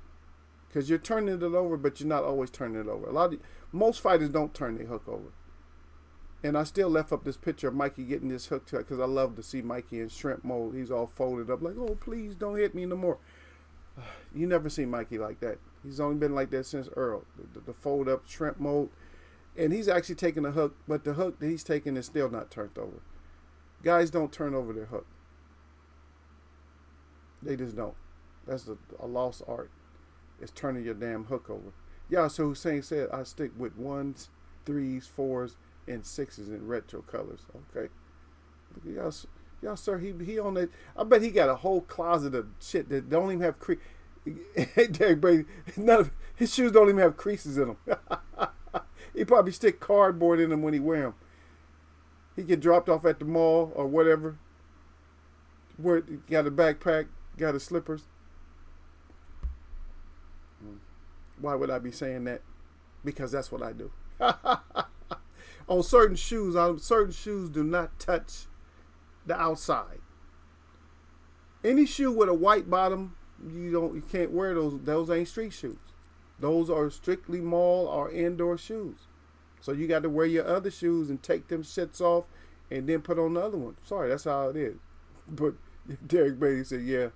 because you're turning it over, but you're not always turning it over. Most fighters don't turn their hook over. And I still left up this picture of Mikey getting this hook because I love to see Mikey in shrimp mode. He's all folded up like, oh, please don't hit me no more. You never see Mikey like that. He's only been like that since Earl, the fold up shrimp mode. And he's actually taking a hook, but the hook that he's taking is still not turned over. Guys don't turn over their hook. They just don't. That's a lost art. It's turning your damn hook over. Yeah, so Hussein said I stick with 1s, 3s, 4s, and 6s in retro colors. Okay. Y'all sir, he on that. I bet he got a whole closet of shit that don't even have Derek Brady, none of his shoes don't even have creases in them. He probably stick cardboard in them when he wear them. He get dropped off at the mall or whatever. Where got a backpack, got his slippers. Why would I be saying that? Because that's what I do. On certain shoes do not touch the outside. Any shoe with a white bottom, you can't wear those. Those ain't street shoes. Those are strictly mall or indoor shoes. So you got to wear your other shoes and take them shits off and then put on the other one. Sorry, that's how it is. But Derek Bailey said, yeah,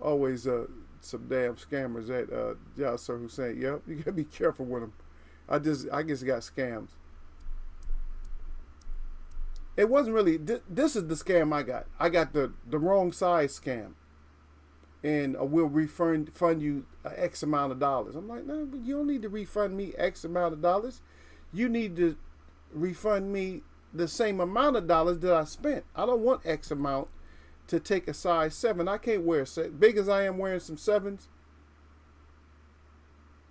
always some damn scammers at Yasser Hussein. Yep, you got to be careful with them. I guess got scams. It wasn't really, this is the scam I got. I got the wrong size scam. And we'll fund you X amount of dollars. I'm like, no, you don't need to refund me X amount of dollars. You need to refund me the same amount of dollars that I spent. I don't want X amount to take a size 7. I can't wear big as I am wearing some 7s.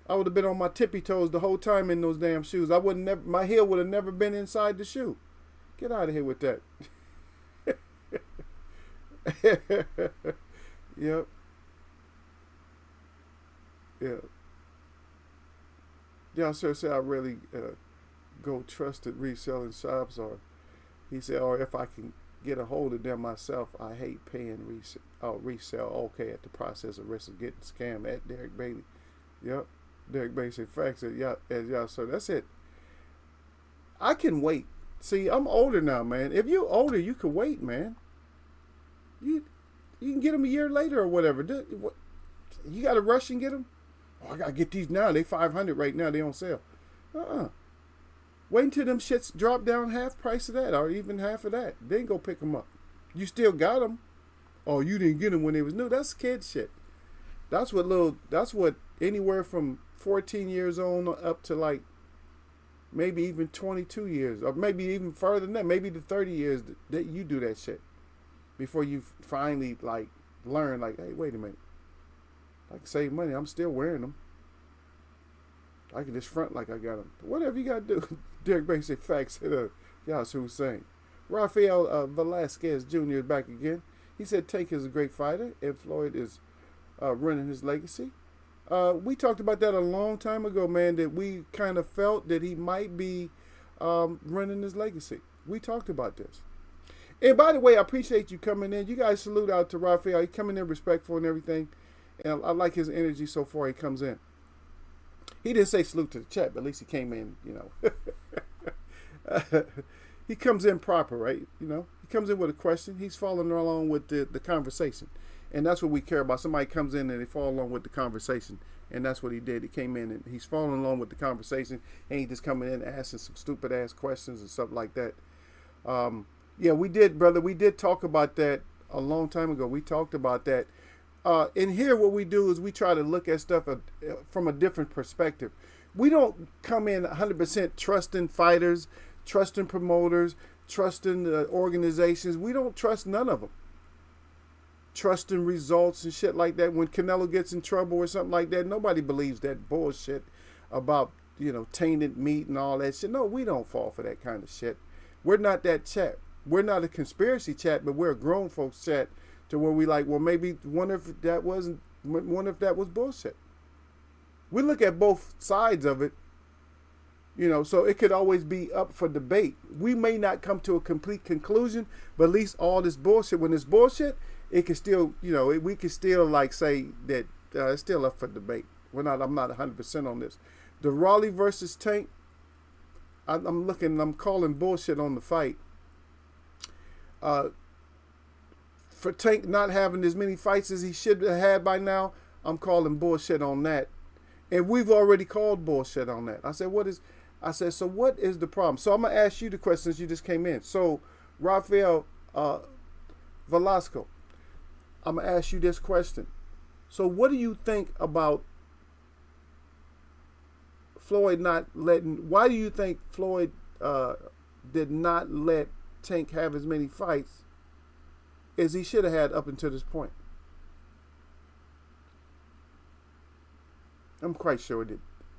I would have been on my tippy toes the whole time in those damn shoes. My heel would have never been inside the shoe. Get out of here with that. Yep. Yeah. Y'all sir said I really go trusted reselling shops, or he said, or if I can get a hold of them myself, I hate paying resell. Okay, at the process of risk of getting scammed at Derek Bailey. Yep. Derek Bailey said facts at y'all sir. That's it. I can wait. See, I'm older now, man. If you're older, you can wait, man. You can get them a year later or whatever. You got to rush and get them? Oh, I got to get these now. They $500 right now. They on sale. Wait until them shits drop down half price of that or even half of that. Then go pick them up. You still got them. Oh, you didn't get them when they was new. That's kid shit. That's what anywhere from 14 years on up to like maybe even 22 years, or maybe even further than that, maybe the 30 years that you do that shit before you finally like learn, like, hey, wait a minute, I can save money. I'm still wearing them. I can just front like I got them. Whatever you got to do. Derek Bailey said facts at Yasser Hussein. Rafael Velasquez Jr. is back again. He said Tank is a great fighter and Floyd is running his legacy. We talked about that a long time ago, man, that we kind of felt that he might be running his legacy. We talked about this. And by the way, I appreciate you coming in. You guys salute out to Rafael. He's coming in respectful and everything. And I like his energy so far he comes in. He didn't say salute to the chat, but at least he came in, you know. He comes in proper, right? You know, he comes in with a question. He's following along with the conversation. And that's what we care about. Somebody comes in and they follow along with the conversation. And that's what he did. He came in and he's following along with the conversation. And he just coming in and asking some stupid ass questions and stuff like that. Yeah, we did, brother. We did talk about that a long time ago. We talked about that. In here, what we do is we try to look at stuff from a different perspective. We don't come in 100% trusting fighters, trusting promoters, trusting organizations. We don't trust none of them. Trusting results and shit like that. When Canelo gets in trouble or something like that, nobody believes that bullshit about, you know, tainted meat and all that shit. No, we don't fall for that kind of shit. We're not that chat. We're not a conspiracy chat, but we're a grown folks chat to where we like, well, maybe wonder if that was bullshit. We look at both sides of it, you know, so it could always be up for debate. We may not come to a complete conclusion, but at least all this bullshit, when it's bullshit, it can still, you know, we can still like say that it's still up for debate. I'm not 100% on this. The Raleigh versus Tank, I'm calling bullshit on the fight. For Tank not having as many fights as he should have had by now, I'm calling bullshit on that. And we've already called bullshit on that. I said, so what is the problem? So I'm going to ask you the questions you just came in. So, Rafael Velasco, I'm going to ask you this question. So what do you think about Floyd why do you think Floyd did not let Tank have as many fights as he should have had up until this point? I'm quite sure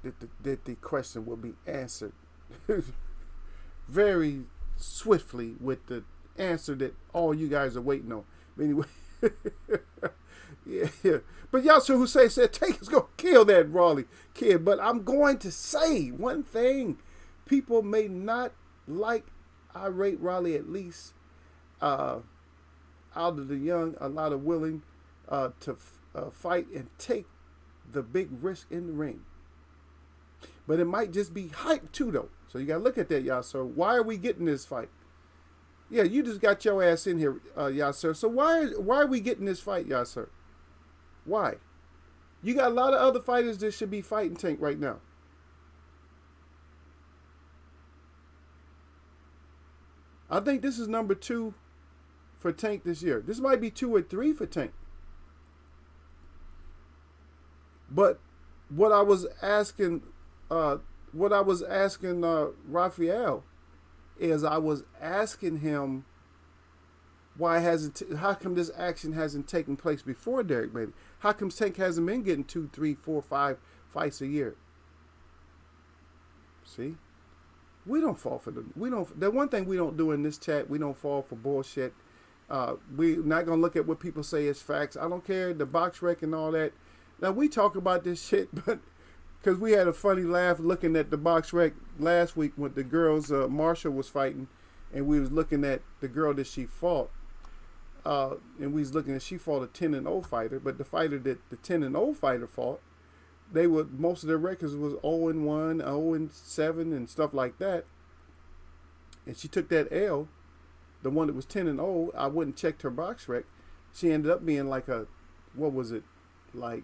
that the question will be answered very swiftly with the answer that all you guys are waiting on. Anyway, yeah. But Yasser Hussein said Tank is going to kill that Raleigh kid. But I'm going to say one thing. People may not like irate Raleigh, at least out of the young, a lot of willing to fight and take the big risk in the ring. But it might just be hype too, though. So you got to look at that, Yasser. Why are we getting this fight? Yeah, you just got your ass in here, Yasser. So why are we getting this fight, Yasser? Why? You got a lot of other fighters that should be fighting Tank right now. I think this is number 2 for Tank this year. This might be 2 or 3 for Tank. But what I was asking Raphael is I was asking him how come this action hasn't taken place before Derek Beatty? How come Tank hasn't been getting 2, 3, 4, 5 fights a year? See? We don't fall for the one thing we don't do in this chat, we don't fall for bullshit. We're not going to look at what people say as facts. I don't care, the box wreck and all that. Now, we talk about this shit, but because we had a funny laugh looking at the box wreck last week when the girls, Marsha was fighting, and we was looking at the girl that she fought. And we was looking at, she fought a 10-0 fighter, but the fighter that the 10-0 fighter fought, most of their records was 0-1, 0-7, and stuff like that. And she took that L, the one that was 10-0. I wouldn't checked her box rec. She ended up being like what was it? Like,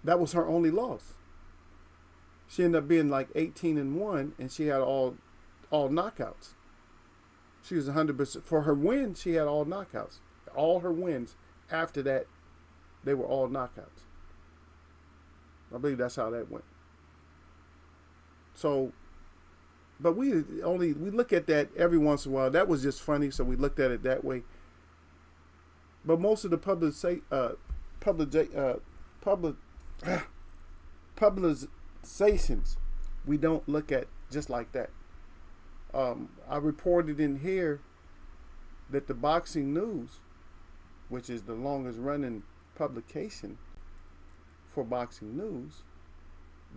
that was her only loss. She ended up being like 18-1, and she had all knockouts. She was 100%. For her win, she had all knockouts. All her wins after that, they were all knockouts. I believe that's how that went. So, but we look at that every once in a while. That was just funny, so we looked at it that way. But most of the publicizations we don't look at just like that. I reported in here that the Boxing News, which is the longest running publication for Boxing News,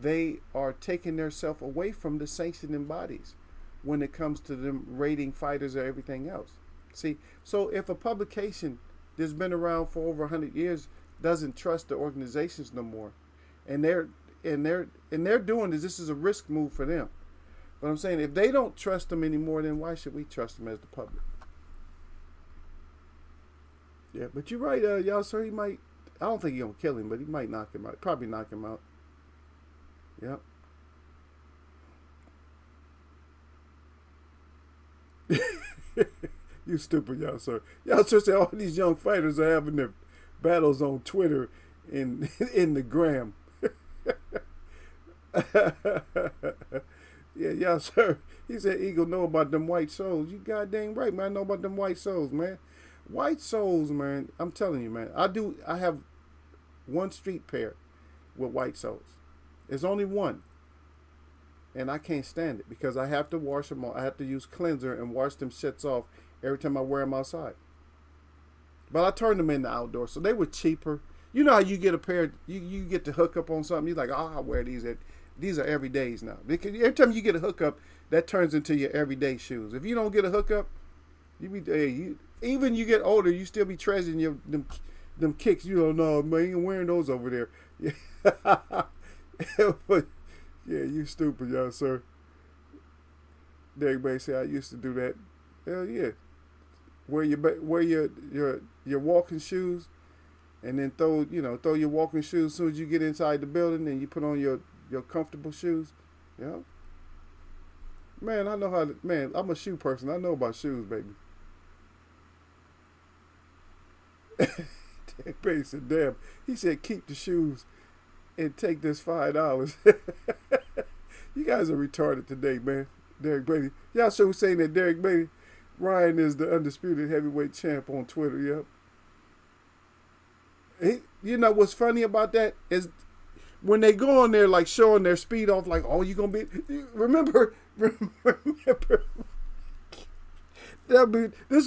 they are taking themselves away from the sanctioning bodies when it comes to them rating fighters or everything else. See, so if a publication that's been around for over 100 years doesn't trust the organizations no more, and they're doing this is a risk move for them. But I'm saying, if they don't trust them anymore, then why should we trust them as the public? Yeah, but you're right, y'all, sir. He might. I don't think he's gonna kill him, but he might knock him out. Probably knock him out. Yep. You stupid, y'all, sir. Y'all, sir, say all these young fighters are having their battles on Twitter and in the gram. Yeah, y'all, sir. He said Eagle know about them white souls. You goddamn right, man. I know about them white souls, man. White souls, man. I'm telling you, man. I have one street pair with white souls. There's only one. And I can't stand it because I have to wash them all. I have to use cleanser and wash them shits off every time I wear them outside. But I turned them into outdoor, so they were cheaper. You know how you get a pair, you get to hook up on something. You're like, oh, I'll wear these. These are everydays now. Because every time you get a hookup, that turns into your everyday shoes. If you don't get a hookup, even you get older, you still be treasuring them kicks. You don't know, man, you ain't wearing those over there. But, yeah, you stupid, y'all, sir. Everybody say I used to do that. Hell yeah. Wear your walking shoes, and then throw your walking shoes as soon as you get inside the building, and you put on your comfortable shoes. Yeah. Man, I know how to, man, I'm a shoe person. I know about shoes, baby. Baby said, damn. He said, keep the shoes and take this $5. You guys are retarded today, man. Derek Beatty. Y'all sure saying that Derek Beatty, Ryan is the undisputed heavyweight champ on Twitter, yep. You know what's funny about that is when they go on there like showing their speed off, like, oh, you gonna be, remember, this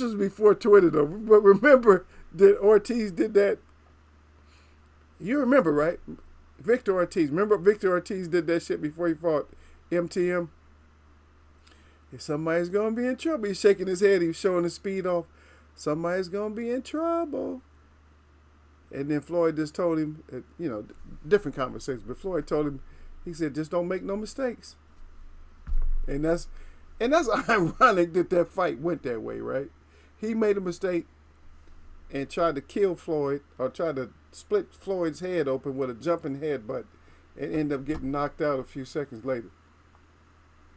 was before Twitter though, but remember that Ortiz did that. You remember, right? Victor Ortiz. Remember Victor Ortiz did that shit before he fought MTM? If somebody's going to be in trouble. He's shaking his head. He's showing his speed off. Somebody's going to be in trouble. And then Floyd just told him, different conversations, but Floyd told him, he said, just don't make no mistakes. And that's ironic that fight went that way, right? He made a mistake and tried to kill Floyd, or tried to split Floyd's head open with a jumping headbutt, and ended up getting knocked out a few seconds later.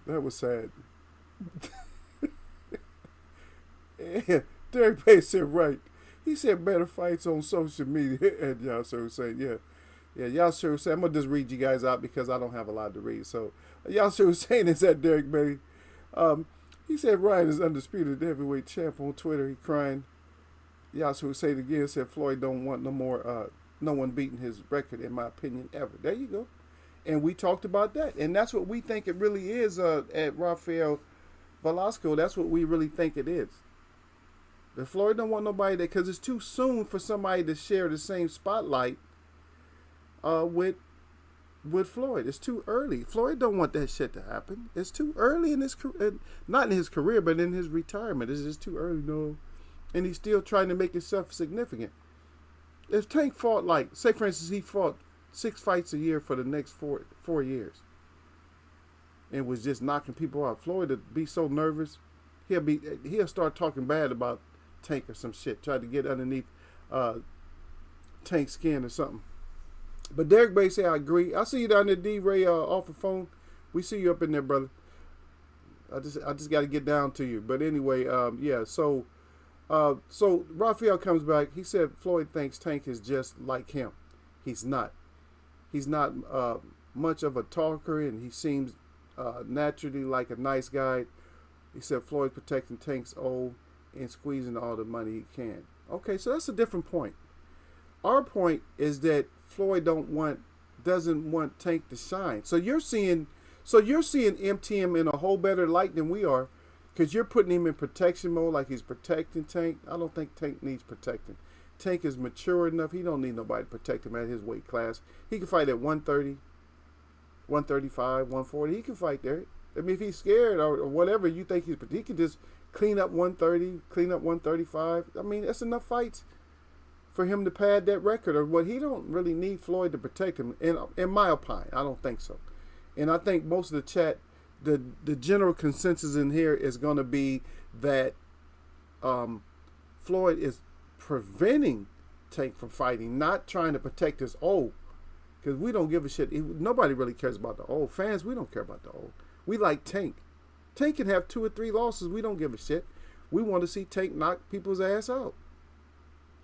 That was sad. Yeah, Derek Bay said right. He said better fights on social media. And Yasser Hussein, Yasser Hussein, I'm going to just read you guys out because I don't have a lot to read. So Yasser Hussein is at Derek Bay. He said Ryan is undisputed heavyweight champ on Twitter. He crying. Yasser Hussein again said Floyd don't want no more, no one beating his record, in my opinion, ever. There you go. And we talked about that. And that's what we think it really is at Rafael Velasco. That's what we really think it is. The Floyd don't want nobody there because it's too soon for somebody to share the same spotlight with Floyd. It's too early. Floyd don't want that shit to happen. It's too early in his career, not in his career, but in his retirement. It's just too early, no. And he's still trying to make himself significant. If Tank fought, like, say for instance, he fought 6 fights a year for the next four years and was just knocking people out, Floyd would be so nervous, he'll start talking bad about Tank or some shit, try to get underneath Tank's skin or something. But Derek Bay say I agree. I see you down there, D-Ray, off the phone. We see you up in there, brother. I just got to get down to you. But anyway, So Rafael comes back. He said Floyd thinks Tank is just like him. He's not. He's not much of a talker, and he seems naturally like a nice guy. He said Floyd protecting Tank's old and squeezing all the money he can. Okay, so that's a different point. Our point is that Floyd doesn't want Tank to shine. So you're seeing MTM in a whole better light than we are, because you're putting him in protection mode, like he's protecting Tank. I don't think Tank needs protecting. Tank is mature enough. He don't need nobody to protect him at his weight class. He can fight at 130, 135, 140. He can fight there. I mean, if he's scared or whatever you think he can just clean up 130, clean up 135. I mean, that's enough fights for him to pad that record. Or what, he don't really need Floyd to protect him. In my opinion, I don't think so. And I think most of the chat, the general consensus in here is going to be that Floyd is preventing Tank from fighting, not trying to protect his O. Because we don't give a shit. Nobody really cares about the O. Fans, we don't care about the O. We like Tank. Tank can have 2 or 3 losses. We don't give a shit. We want to see Tank knock people's ass out.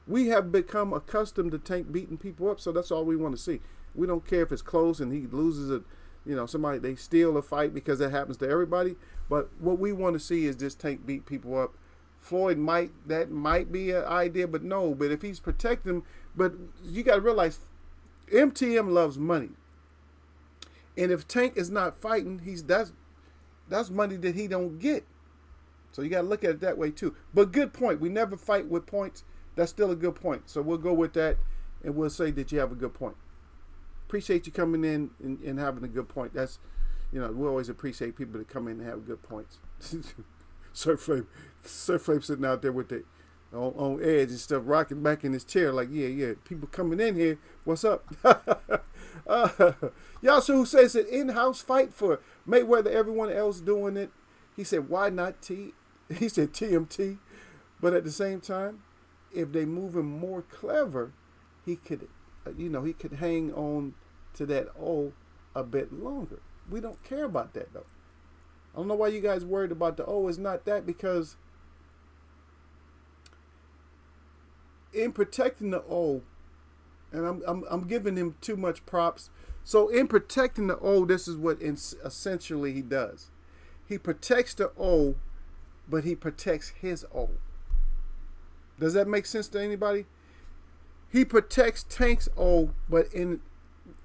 We have become accustomed to Tank beating people up, so that's all we want to see. We don't care if it's close and he loses somebody, they steal a fight, because that happens to everybody. But what we want to see is this Tank beat people up. Floyd might be an idea, but no. But if he's protecting, but you got to realize MTM loves money. And if Tank is not fighting, that's money that he don't get. So you got to look at it that way too. But good point. We never fight with points. That's still a good point. So we'll go with that, and we'll say that you have a good point. Appreciate you coming in and having a good point. That's, we always appreciate people that come in and have good points. Surf Flame sitting out there with the on edge and stuff, rocking back in his chair like, yeah, people coming in here. What's up? Yasu, who says an in-house fight for Mayweather, everyone else doing it. He said, why not T? He said TMT. But at the same time, if they move him more clever, he could, he could hang on to that O a bit longer. We don't care about that though. I don't know why you guys worried about the O. It's not that, because in protecting the O, and I'm giving him too much props. So in protecting the O, this is what essentially he does. He protects the O, but he protects his O. Does that make sense to anybody? He protects Tank's O, but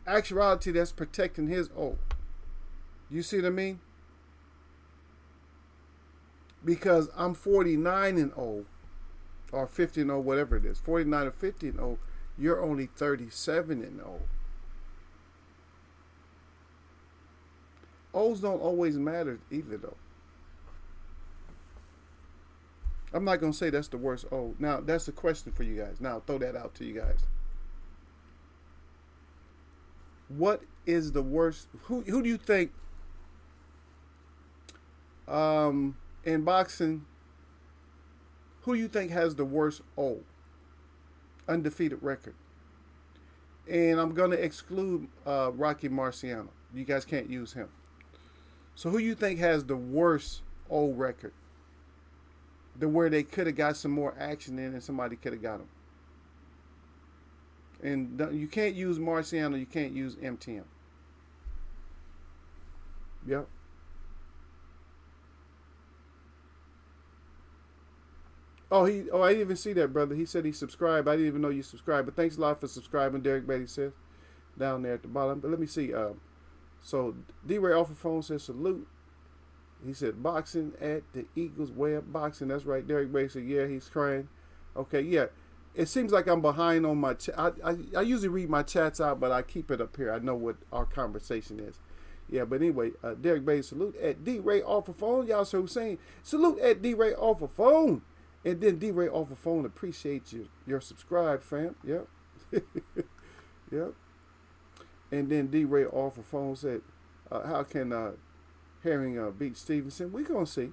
actuality that's protecting his O. You see what I mean? Because I'm 49 and O, or 50 and O, whatever it is, 49 or 50 and O, you're only 37 and O. O's don't always matter either, though. I'm not going to say that's the worst O. Now, that's a question for you guys. Now, I'll throw that out to you guys. What is the worst? Who do you think in boxing, who do you think has the worst O? Undefeated record. And I'm going to exclude Rocky Marciano. You guys can't use him. So who do you think has the worst O record? The where they could have got some more action in and somebody could have got them. And you can't use Marciano. You can't use MTM. Yep. Oh, I didn't even see that, brother. He said he subscribed. I didn't even know you subscribed. But thanks a lot for subscribing, Derek Beatty says. Down there at the bottom. But let me see. So, D-Ray off the phone says salute. He said boxing at the Eagles Web Boxing. That's right. Derek Beatty said, yeah, he's crying. Okay, yeah. It seems like I'm behind on my chat. I usually read my chats out, but I keep it up here. I know what our conversation is. Yeah, but anyway, Derek Beatty, salute at D-Ray off the phone. Yasser Hussein, salute at D-Ray off the phone. And then D-Ray off the phone, appreciate your subscribe, fam. Yep. Yep. And then D-Ray off the phone said, how can Herring beat Stevenson? We're going to see.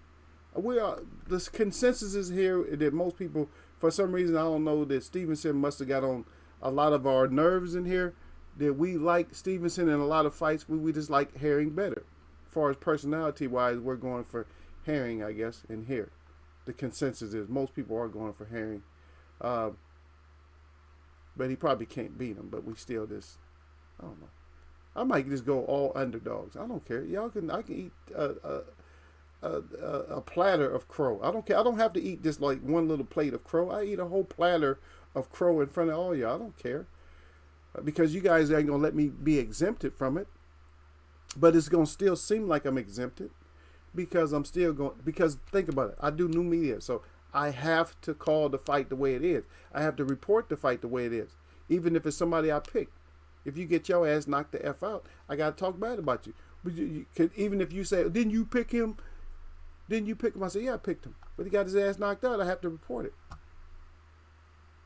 The consensus is here that most people, for some reason, I don't know, that Stevenson must have got on a lot of our nerves in here, that we like Stevenson in a lot of fights. We just like Herring better. As far as personality-wise, we're going for Herring, I guess, in here. The consensus is most people are going for Herring. But he probably can't beat him, but we still just, I don't know. I might just go all underdogs. I don't care. I can eat a platter of crow. I don't care. I don't have to eat just like one little plate of crow. I eat a whole platter of crow in front of all y'all. I don't care. Because you guys ain't going to let me be exempted from it. But it's going to still seem like I'm exempted. Because I'm still going, because think about it. I do new media. So I have to call the fight the way it is. I have to report the fight the way it is. Even if it's somebody I pick. If you get your ass knocked the F out, I got to talk bad about you. But even if you say, didn't you pick him? Didn't you pick him? I say, yeah, I picked him. But he got his ass knocked out. I have to report it.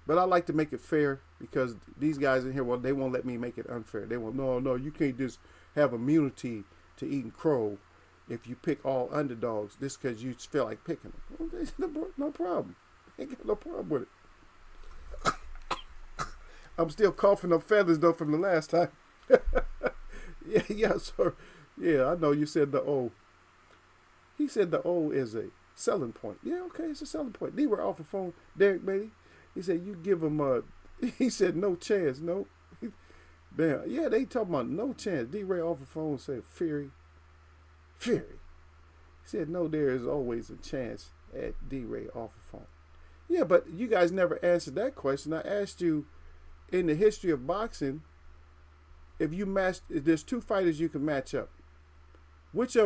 But I like to make it fair because these guys in here, well, they won't let me make it unfair. They won't, no, you can't just have immunity to eating crow if you pick all underdogs just because you feel like picking them. Well, no problem. Ain't got no problem with it. I'm still coughing up feathers, though, from the last time. Yeah, sir. Yeah, I know you said the O. He said the O is a selling point. Yeah, okay, it's a selling point. They were off the phone, Derek Beatty. He said, you give him he said, no chance, no. Damn, yeah, they talking about no chance. D-Ray off the phone said, Fury. He said, no, there is always a chance at D-Ray off the phone. Yeah, but you guys never answered that question. I asked you, in the history of boxing, if there's two fighters you can match up. Which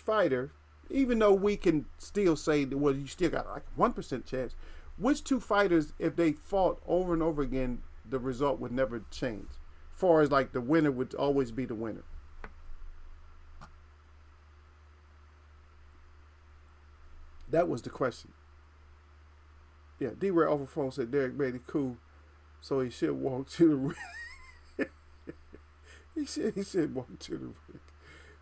fighter, even though we can still say, well, you still got like a 1% chance, which two fighters, if they fought over and over again, the result would never change? As far as like the winner would always be the winner. That was the question. Yeah, D-Ray off the phone said, Derek Beatty, cool. So he should walk to the ring. he said walk to the ring.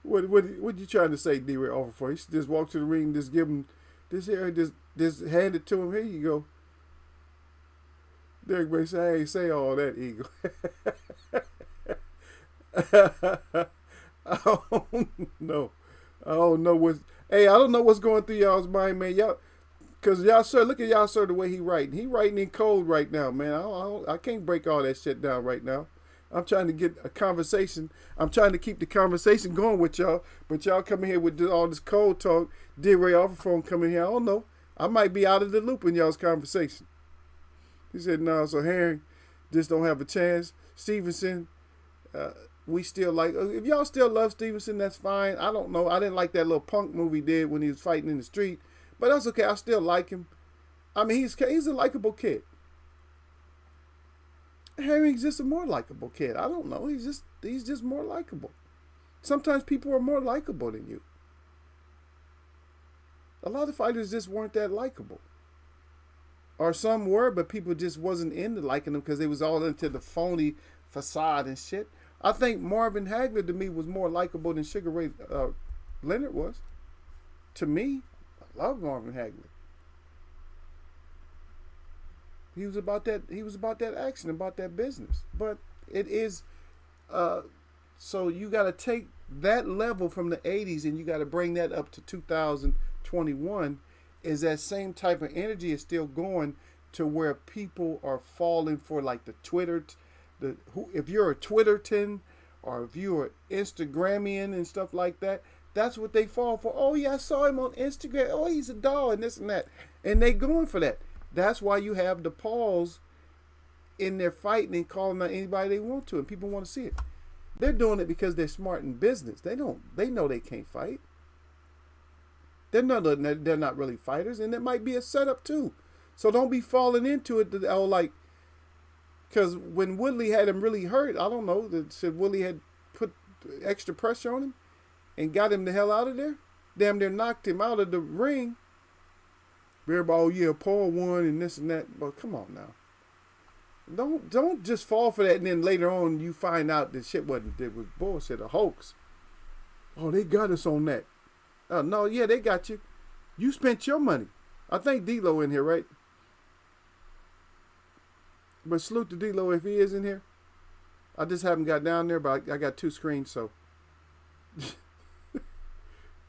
What you trying to say, D-Ray off the phone? He should just walk to the ring, just give him this here, just hand it to him. Here you go. Derek Beatty said, I ain't say all that, Eagle. I don't know. I don't know what's. Hey, I don't know what's going through y'all's mind, man. Y'all, cause y'all sir, look at y'all sir the way he writing. He writing in code right now, man. I can't break all that shit down right now. I'm trying to get a conversation. I'm trying to keep the conversation going with y'all, but y'all coming here with all this code talk. D-Ray off the phone coming here. I don't know. I might be out of the loop in y'all's conversation. He said, no, so Herring just don't have a chance. Stevenson, Uh, we still like. If y'all still love Stevenson, that's fine. I don't know. I didn't like that little punk movie he did when he was fighting in the street, but that's okay. I still like him. I mean, he's a likable kid. Herring's just a more likable kid. I don't know. He's just more likable. Sometimes people are more likable than you. A lot of fighters just weren't that likable. Or some were, but people just wasn't into liking them because they was all into the phony facade and shit. I think Marvin Hagler to me was more likable than Sugar Ray Leonard was. To me, I love Marvin Hagler. He was about that. He was about that action, about that business. But it is. So you got to take that level from the '80s and you got to bring that up to 2021. Is that same type of energy is still going to where people are falling for like the Twitter, if you're a Twitterton or if you're Instagramian and stuff like that, that's what they fall for. Oh yeah, I saw him on Instagram. Oh, he's a doll and this and that, and they going for that. That's why you have the Pauls in their fighting and calling out anybody they want to, and people want to see it. They're doing it because they're smart in business. They know they can't fight. They're not really fighters, and it might be a setup too. So don't be falling into it. Because when Woodley had him really hurt, I don't know, that said Woodley had put extra pressure on him and got him the hell out of there. Damn near knocked him out of the ring. Everybody, oh yeah, Paul won and this and that. But come on now. Don't just fall for that and then later on you find out that shit was bullshit, a hoax. Oh, they got us on that. Oh no, yeah, they got you. You spent your money. I think D-Lo in here, right? But salute to D-Lo if he is in here. I just haven't got down there, but I got two screens, so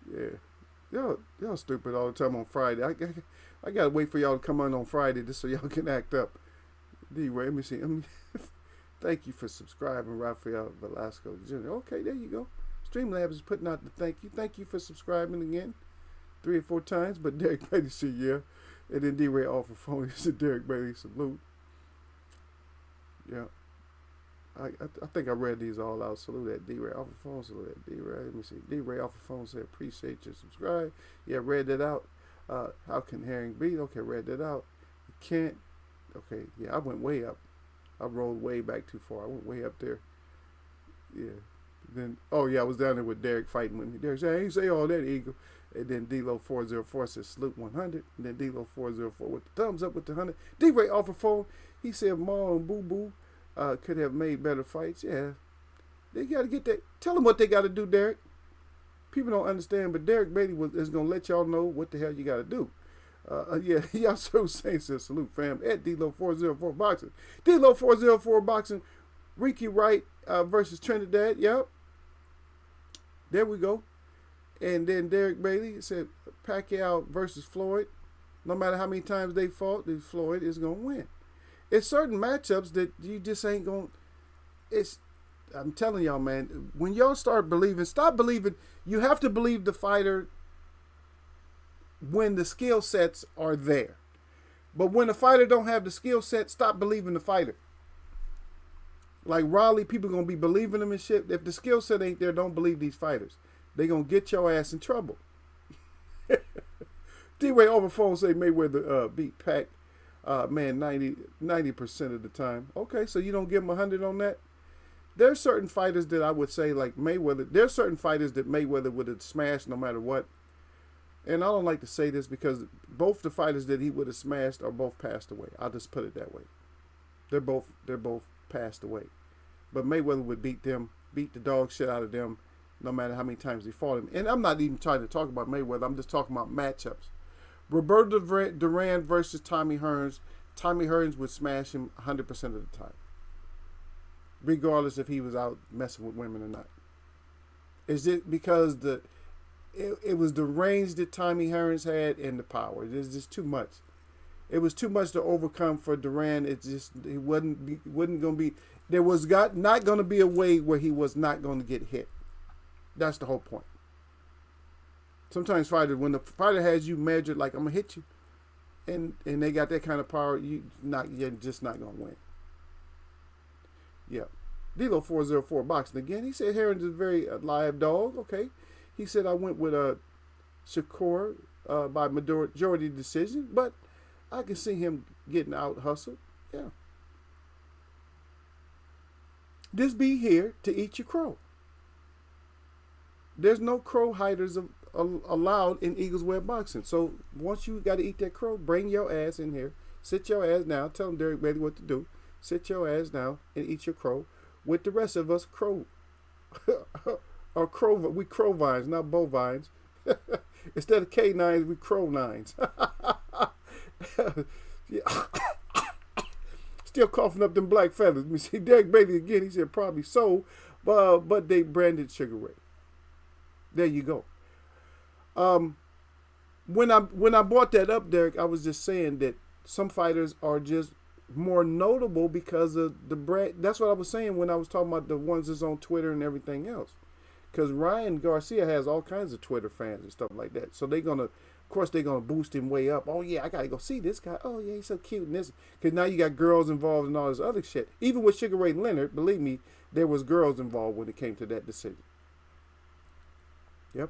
yeah. Y'all stupid all the time on Friday. I gotta wait for y'all to come on Friday just so y'all can act up. D-Ray, let me see. Thank you for subscribing, Rafael Velasco Jr. Okay, there you go. Streamlabs is putting out the thank you. Thank you for subscribing again 3 or 4 times. But Derek Bailey said yeah. And then D-Ray offer phone. He said Derek Bailey salute. Yeah. I think I read these all out. Salute at D-Ray offer phone. Salute at D-Ray. Let me see. D-Ray offer phone said appreciate your subscribe. Yeah, read that out. How can herring beat? Okay, read that out. You can't. Okay, yeah, I went way up. I rolled way back too far. I went way up there. Yeah. Then, oh yeah, I was down there with Derek fighting with me. Derek said, I ain't say all that, Eagle. And then D-Lo 404 says salute 100. And then D-Lo 404 with the thumbs up with the 100. D-Ray offer phone. He said Ma and Boo Boo could have made better fights. Yeah. They got to get that. Tell them what they got to do, Derek. People don't understand, but Derek Bailey is going to let y'all know what the hell you got to do. Yeah, y'all so saying says salute, fam. At D-Lo 404 Boxing. D-Lo 404 Boxing. Ricky Wright versus Trinidad. Yep. There we go. And then Derek Bailey said Pacquiao versus Floyd. No matter how many times they fought, Floyd is going to win. It's certain matchups that you just ain't going to. I'm telling y'all, man, when y'all start believing, stop believing. You have to believe the fighter when the skill sets are there. But when the fighter don't have the skill set, stop believing the fighter. Like Raleigh, people going to be believing them and shit. If the skill set ain't there, don't believe these fighters. They going to get your ass in trouble. D-Ray over phone say Mayweather beat Pac, man, 90% of the time. Okay, so you don't give him 100 on that? There's certain fighters that I would say, like Mayweather, there's certain fighters that Mayweather would have smashed no matter what. And I don't like to say this because both the fighters that he would have smashed are both passed away. I'll just put it that way. They're both passed away. But Mayweather would beat the dog shit out of them no matter how many times he fought him. And I'm not even trying to talk about Mayweather. I'm just talking about matchups. Roberto Duran versus Tommy Hearns. Tommy Hearns would smash him 100% of the time. Regardless if he was out messing with women or not. Is it because it was the range that Tommy Hearns had and the power? It's just too much. It was too much to overcome for Duran. It wasn't going to be. There was not going to be a way where he was not going to get hit. That's the whole point. Sometimes fighters, when the fighter has you measured like I'm gonna hit you, and they got that kind of power, you're just not gonna win. Yeah. D-Lo 404 boxing again. He said Herring's a very live dog. Okay. He said I went with Shakur by majority decision, but I can see him getting out hustled. Yeah. Just be here to eat your crow. There's no crow hiders allowed in Eagles Web Boxing. So once you got to eat that crow, bring your ass in here. Sit your ass down. Tell them Derek Bailey what to do. Sit your ass down and eat your crow with the rest of us crow. Or crow, we crow vines, not bovines. Instead of K9s, we crow nines. Still coughing up them black feathers. We see Derek Bailey again. He said probably so, but they branded Sugar Ray. There you go. When I brought that up, Derek, I was just saying that some fighters are just more notable because of the brand. That's what I was saying when I was talking about the ones that's on Twitter and everything else. Because Ryan Garcia has all kinds of Twitter fans and stuff like that. So they're gonna boost him way up. Oh yeah, I gotta go see this guy. Oh yeah, he's so cute and this. Because now you got girls involved in all this other shit. Even with Sugar Ray Leonard, believe me, there was girls involved when it came to that decision. Yep.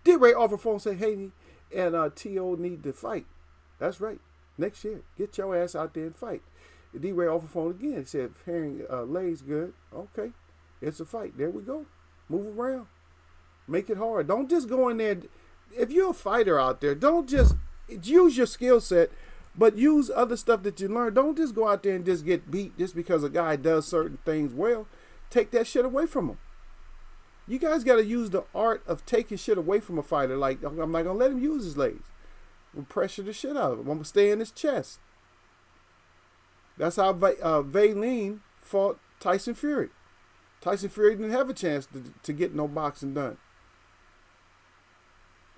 D-Ray off the phone said, hey, and T.O. need to fight. That's right. Next year, get your ass out there and fight. D-Ray off the phone again. He said, Herring lays good. Okay, it's a fight. There we go. Move around. Make it hard. Don't just go in there. If you're a fighter out there, don't just use your skill set, but use other stuff that you learn. Don't just go out there and just get beat just because a guy does certain things well. Take that shit away from him. You guys got to use the art of taking shit away from a fighter. Like, I'm not going to let him use his legs. I'm going to pressure the shit out of him. I'm going to stay in his chest. That's how Valine fought Tyson Fury. Tyson Fury didn't have a chance to get no boxing done.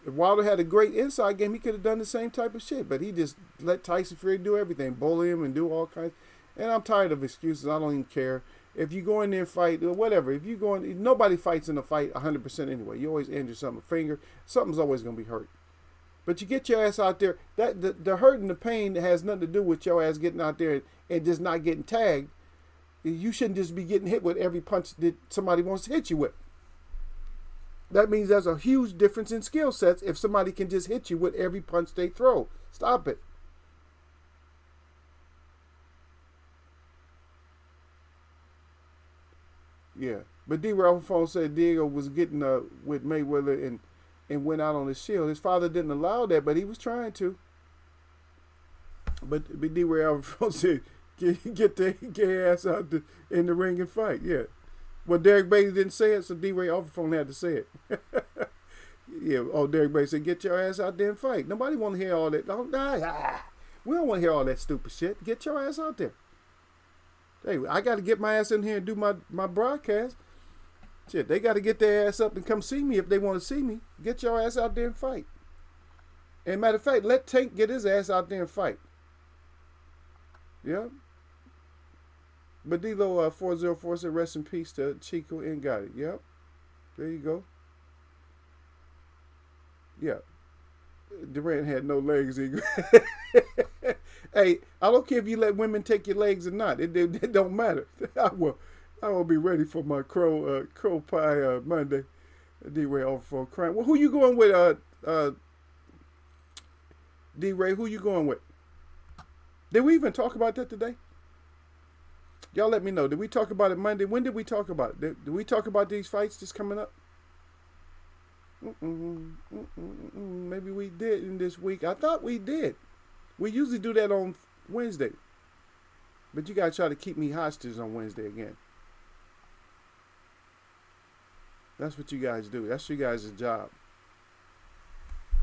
If Wilder had a great inside game, he could have done the same type of shit. But he just let Tyson Fury do everything. Bully him and do all kinds. And I'm tired of excuses. I don't even care. If you go in there and fight, or whatever, if you go in, nobody fights in a fight 100% anyway. You always injure something, a finger, something's always going to be hurt. But you get your ass out there, the hurt and the pain has nothing to do with your ass getting out there and just not getting tagged. You shouldn't just be getting hit with every punch that somebody wants to hit you with. That means there's a huge difference in skill sets if somebody can just hit you with every punch they throw. Stop it. Yeah, but D-Ralph phone said Diego was getting with Mayweather and went out on his shield. His father didn't allow that, but he was trying to. But D-Ralph phone said get your ass out in the ring and fight. Yeah, well Derek Bailey didn't say it, so D-Ralph phone had to say it. Yeah, Derek Bailey said get your ass out there and fight. Nobody want to hear all that. Don't die. We don't want to hear all that stupid shit. Get your ass out there. Hey, I got to get my ass in here and do my broadcast. Shit, they got to get their ass up and come see me if they want to see me. Get your ass out there and fight. And matter of fact, let Tank get his ass out there and fight. Yeah. But D-Lo 404 said rest in peace to Chico and Gotti. Yep. There you go. Yeah. Durant had no legs either. Hey, I don't care if you let women take your legs or not. It don't matter. I will be ready for my crow pie Monday. D-Ray off for crime. Well, who you going with? D-Ray, who you going with? Did we even talk about that today? Y'all let me know. Did we talk about it Monday? When did we talk about it? Did we talk about these fights just coming up? Maybe we did in this week. I thought we did. We usually do that on Wednesday. But you guys try to keep me hostage on Wednesday again. That's what you guys do. That's your guys' job.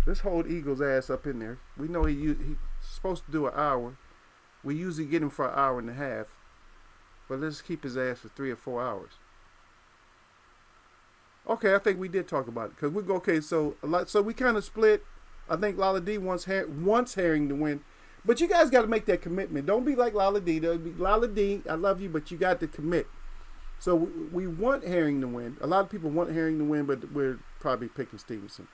Let's hold Eagle's ass up in there. We know he's supposed to do an hour. We usually get him for an hour and a half. But let's keep his ass for 3 or 4 hours. Okay, I think we did talk about it. Because we go, okay, so we kind of split. I think Lala D wants Herring to win. But you guys got to make that commitment. Don't be like Lala D. Lala D, I love you, but you got to commit. So we want Herring to win. A lot of people want Herring to win, but we're probably picking Stevenson.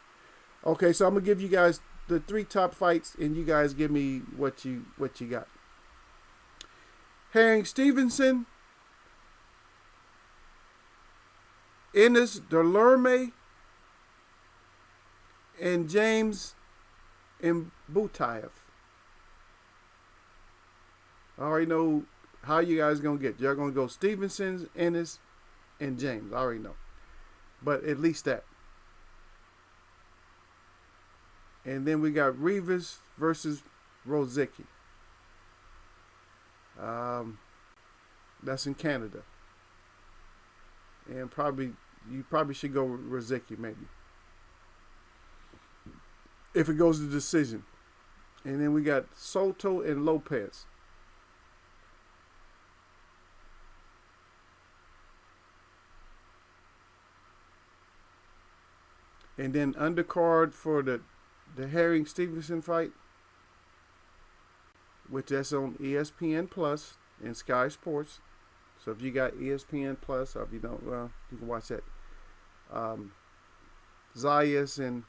Okay, so I'm going to give you guys the 3 top fights, and you guys give me what you got. Herring Stevenson, Enes Delerme and James Mbutaev. I already know how you guys gonna get. Y'all gonna go Stevenson, Ennis, and James. I already know. But at least that. And then we got Rivas versus Rosicky. That's in Canada. And you probably should go with Rosicky maybe. If it goes to decision. And then we got Soto and Lopez. And then undercard for the Herring Stevenson fight, which that's on ESPN Plus and Sky Sports. So if you got ESPN Plus, or if you don't, you can watch that. Zayas and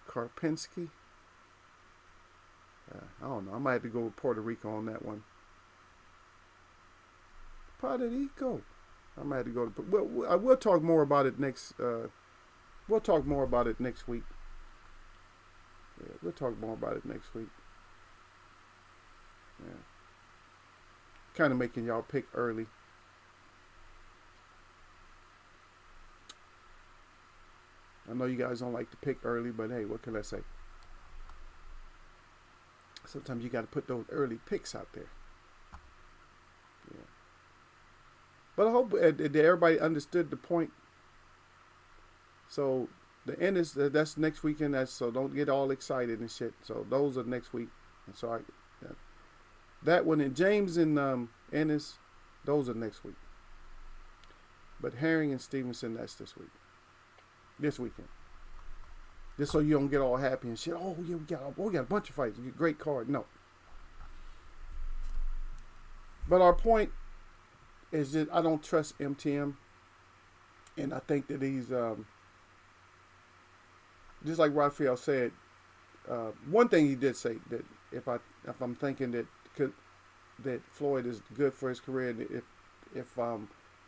Karpinski. I don't know. I might have to go with Puerto Rico on that one. Puerto Rico. I might have to go to. We'll talk more about it next. We'll talk more about it next week. Yeah, we'll talk more about it next week. Yeah. Kind of making y'all pick early. I know you guys don't like to pick early, but hey, what can I say? Sometimes you got to put those early picks out there. Yeah. But I hope that everybody understood the point. So the end is that's next weekend. So don't get all excited and shit. So those are next week. And so that one and James and Ennis, those are next week. But Herring and Stevenson, that's this week. This weekend. Just so you don't get all happy and shit. Oh yeah, we got a bunch of fights. Great card. No. But our point is that I don't trust MTM, and I think that he's just like Raphael said. One thing he did say that if I'm thinking that Floyd is good for his career, and if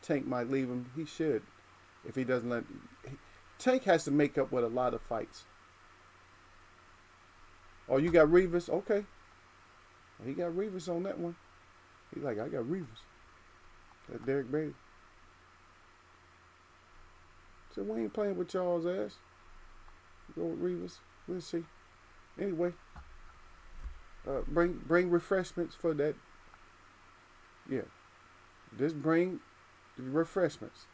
Tank might leave him, he should. If he doesn't let. Tank has to make up with a lot of fights. Oh, you got Rivas? Okay. He got Rivas on that one. He's like, I got Rivas. That's Derek Bailey. So we ain't playing with y'all's ass. Go with Rivas. We'll see. Anyway. Bring refreshments for that. Yeah. Just bring refreshments.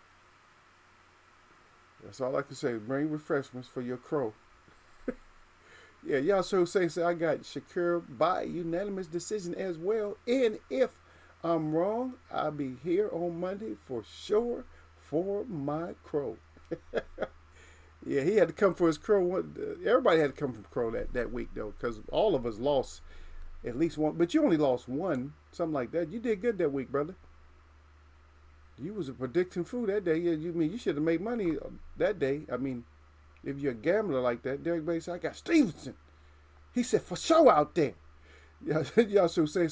That's all I can say. Bring refreshments for your crow. Yeah, y'all so say I got Shakur by unanimous decision as well. And if I'm wrong, I'll be here on Monday for sure for my crow. Yeah, he had to come for his crow. Everybody had to come from crow that week though, because all of us lost at least one. But you only lost one, something like that. You did good that week, brother. You was a predicting food that day. You should have made money that day. I mean, if you're a gambler like that, Derek Bay said, I got Stevenson. He said, for sure out there. Y'all so say,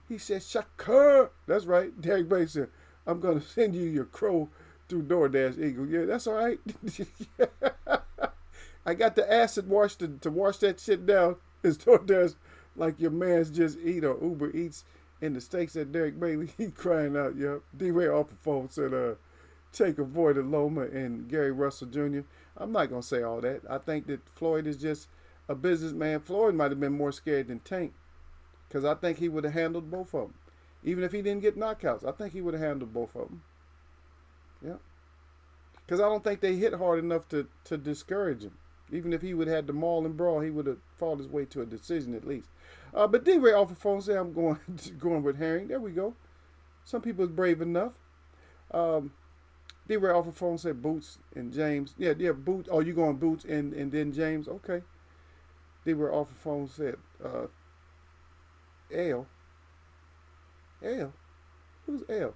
he said, Shakur. That's right. Derek Bay said, I'm going to send you your crow through DoorDash Eagle. Yeah, that's all right. I got the acid wash to wash that shit down. His DoorDash like your man's just eat or Uber Eats. In the States that Derek Bailey, he crying out, yo. D-Ray off the phone said, take avoided Loma and Gary Russell Jr. I'm not going to say all that. I think that Floyd is just a businessman. Floyd might have been more scared than Tank because I think he would have handled both of them. Even if he didn't get knockouts, I think he would have handled both of them. Yeah. Because I don't think they hit hard enough to discourage him. Even if he would have had the maul and brawl, he would have fought his way to a decision at least. But D-Ray off the phone said, I'm going with Herring. There we go. Some people is brave enough. D-Ray off the phone said Boots and James. Yeah, Boots. Oh, you going Boots and then James? Okay. D-Ray off the phone said L. Who's L?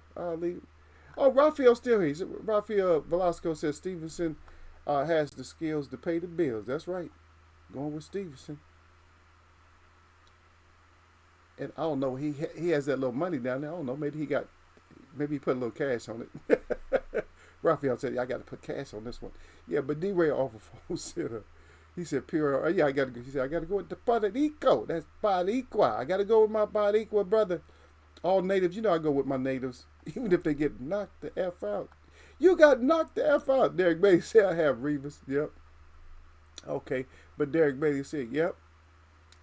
Oh, Raphael's still here. Raphael Velasco says Stevenson has the skills to pay the bills. That's right. Going with Stevenson. And I don't know, he has that little money down there. I don't know, maybe he put a little cash on it. Raphael said, I got to put cash on this one. Yeah, but D-Ray off the phone said, he said, pure, yeah, I got to go. He said, I got to go with the Puerto Rico. That's Boricua. I got to go with my Boricua brother. All natives, you know I go with my natives, even if they get knocked the F out. You got knocked the F out. Derek Bailey said, I have Revis. Yep. Okay. But Derek Bailey said, yep.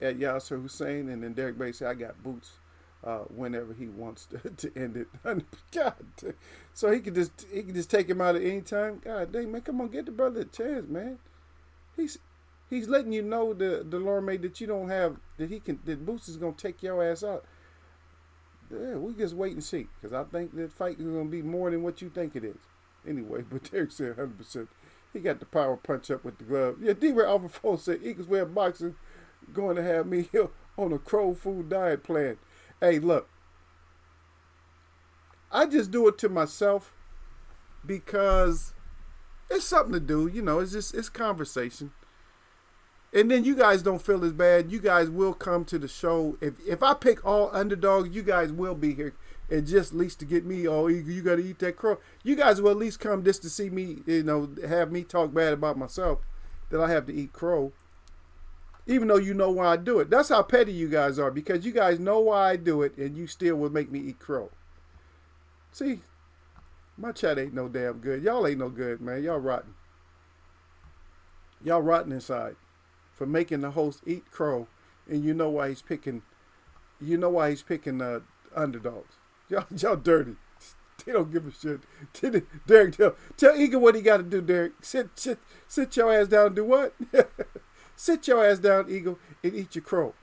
At Yasser Hussein. And then Derek Bailey said, I got boots whenever he wants to end it. God. So he could just take him out at any time. God dang, man, come on, get the brother a chance, man. He's letting you know, the Lorme, that you don't have, that Boots is gonna take your ass out. Yeah, we just wait and see, because I think that fight is gonna be more than what you think it is. Anyway, but Derek said 100%. He got the power punch up with the glove. Yeah, D-Ray Alpha 4 said Eagles Way of Boxing going to have me on a crow food diet plan. Hey, look, I just do it to myself because it's something to do. You know, it's conversation. And then you guys don't feel as bad. You guys will come to the show. If I pick all underdogs, you guys will be here. And just at least to get me, oh, you got to eat that crow. You guys will at least come just to see me, you know, have me talk bad about myself, that I have to eat crow. Even though you know why I do it. That's how petty you guys are, because you guys know why I do it, and you still will make me eat crow. See, my chat ain't no damn good. Y'all ain't no good, man. Y'all rotten. Y'all rotten inside for making the host eat crow, and you know why he's picking. You know why he's picking underdogs. Y'all dirty. They don't give a shit. Derek, tell Eagle what he got to do. Derek, sit your ass down and do what? Sit your ass down, Eagle, and eat your crow.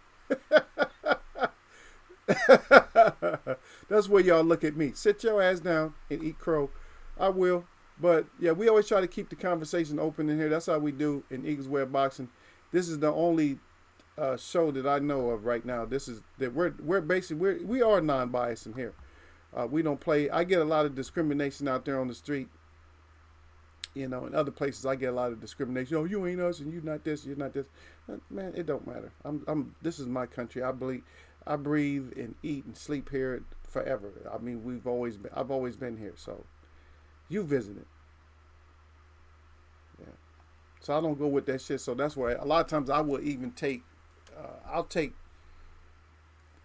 That's where y'all look at me. Sit your ass down and eat crow. I will. But yeah, we always try to keep the conversation open in here. That's how we do in Eagles Way of Boxing. This is the only show that I know of right now. This is that we're basically we are non-biased in here. We don't play. I get a lot of discrimination out there on the street. You know, in other places I get a lot of discrimination. Oh, you ain't us, and you not this, you're not this. Man, it don't matter. This is my country. I breathe and eat and sleep here forever. I mean, I've always been here. So, you visited. Yeah. So I don't go with that shit. So that's why a lot of times I will even take. I'll take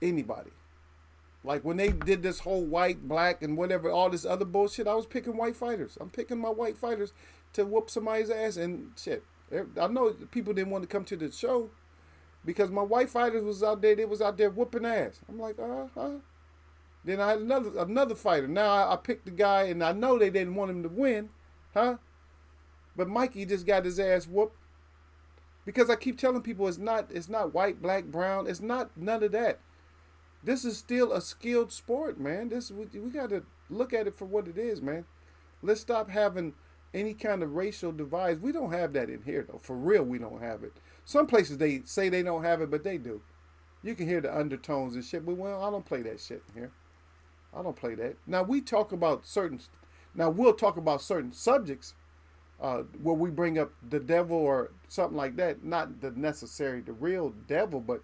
anybody. Like when they did this whole white, black, and whatever, all this other bullshit, I was picking white fighters. I'm picking my white fighters to whoop somebody's ass and shit. I know people didn't want to come to the show because my white fighters was out there. They was out there whooping ass. I'm like, Then I had another fighter. Now I picked the guy, and I know they didn't want him to win, But Mikey just got his ass whooped because I keep telling people it's not white, black, brown. It's not none of that. This is still a skilled sport, man. We got to look at it for what it is, man. Let's stop having any kind of racial divides. We don't have that in here, though. For real, we don't have it. Some places they say they don't have it, but they do. You can hear the undertones and shit, but well, I don't play that shit in here. I don't play that. Now we'll talk about certain subjects where we bring up the devil or something like that. Not the real devil, but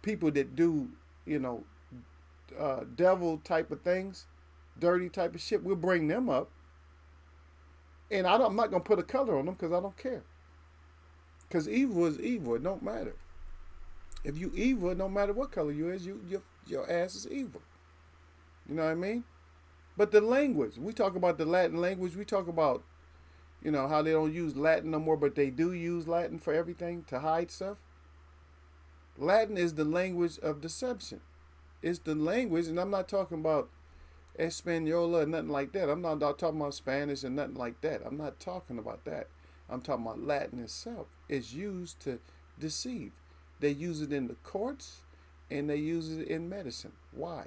people that do, you know, devil type of things, dirty type of shit. We'll bring them up. And I'm not going to put a color on them because I don't care. Because evil is evil. It don't matter. If you evil, no matter what color you is, your ass is evil. You know what I mean? But the language, we talk about the Latin language. We talk about, you know, how they don't use Latin no more, but they do use Latin for everything to hide stuff. Latin is the language of deception. It's the language, and I'm not talking about Española or nothing like that. I'm not talking about Spanish and nothing like that. I'm not talking about that. I'm talking about Latin itself. It's used to deceive. They use it in the courts, and they use it in medicine. Why?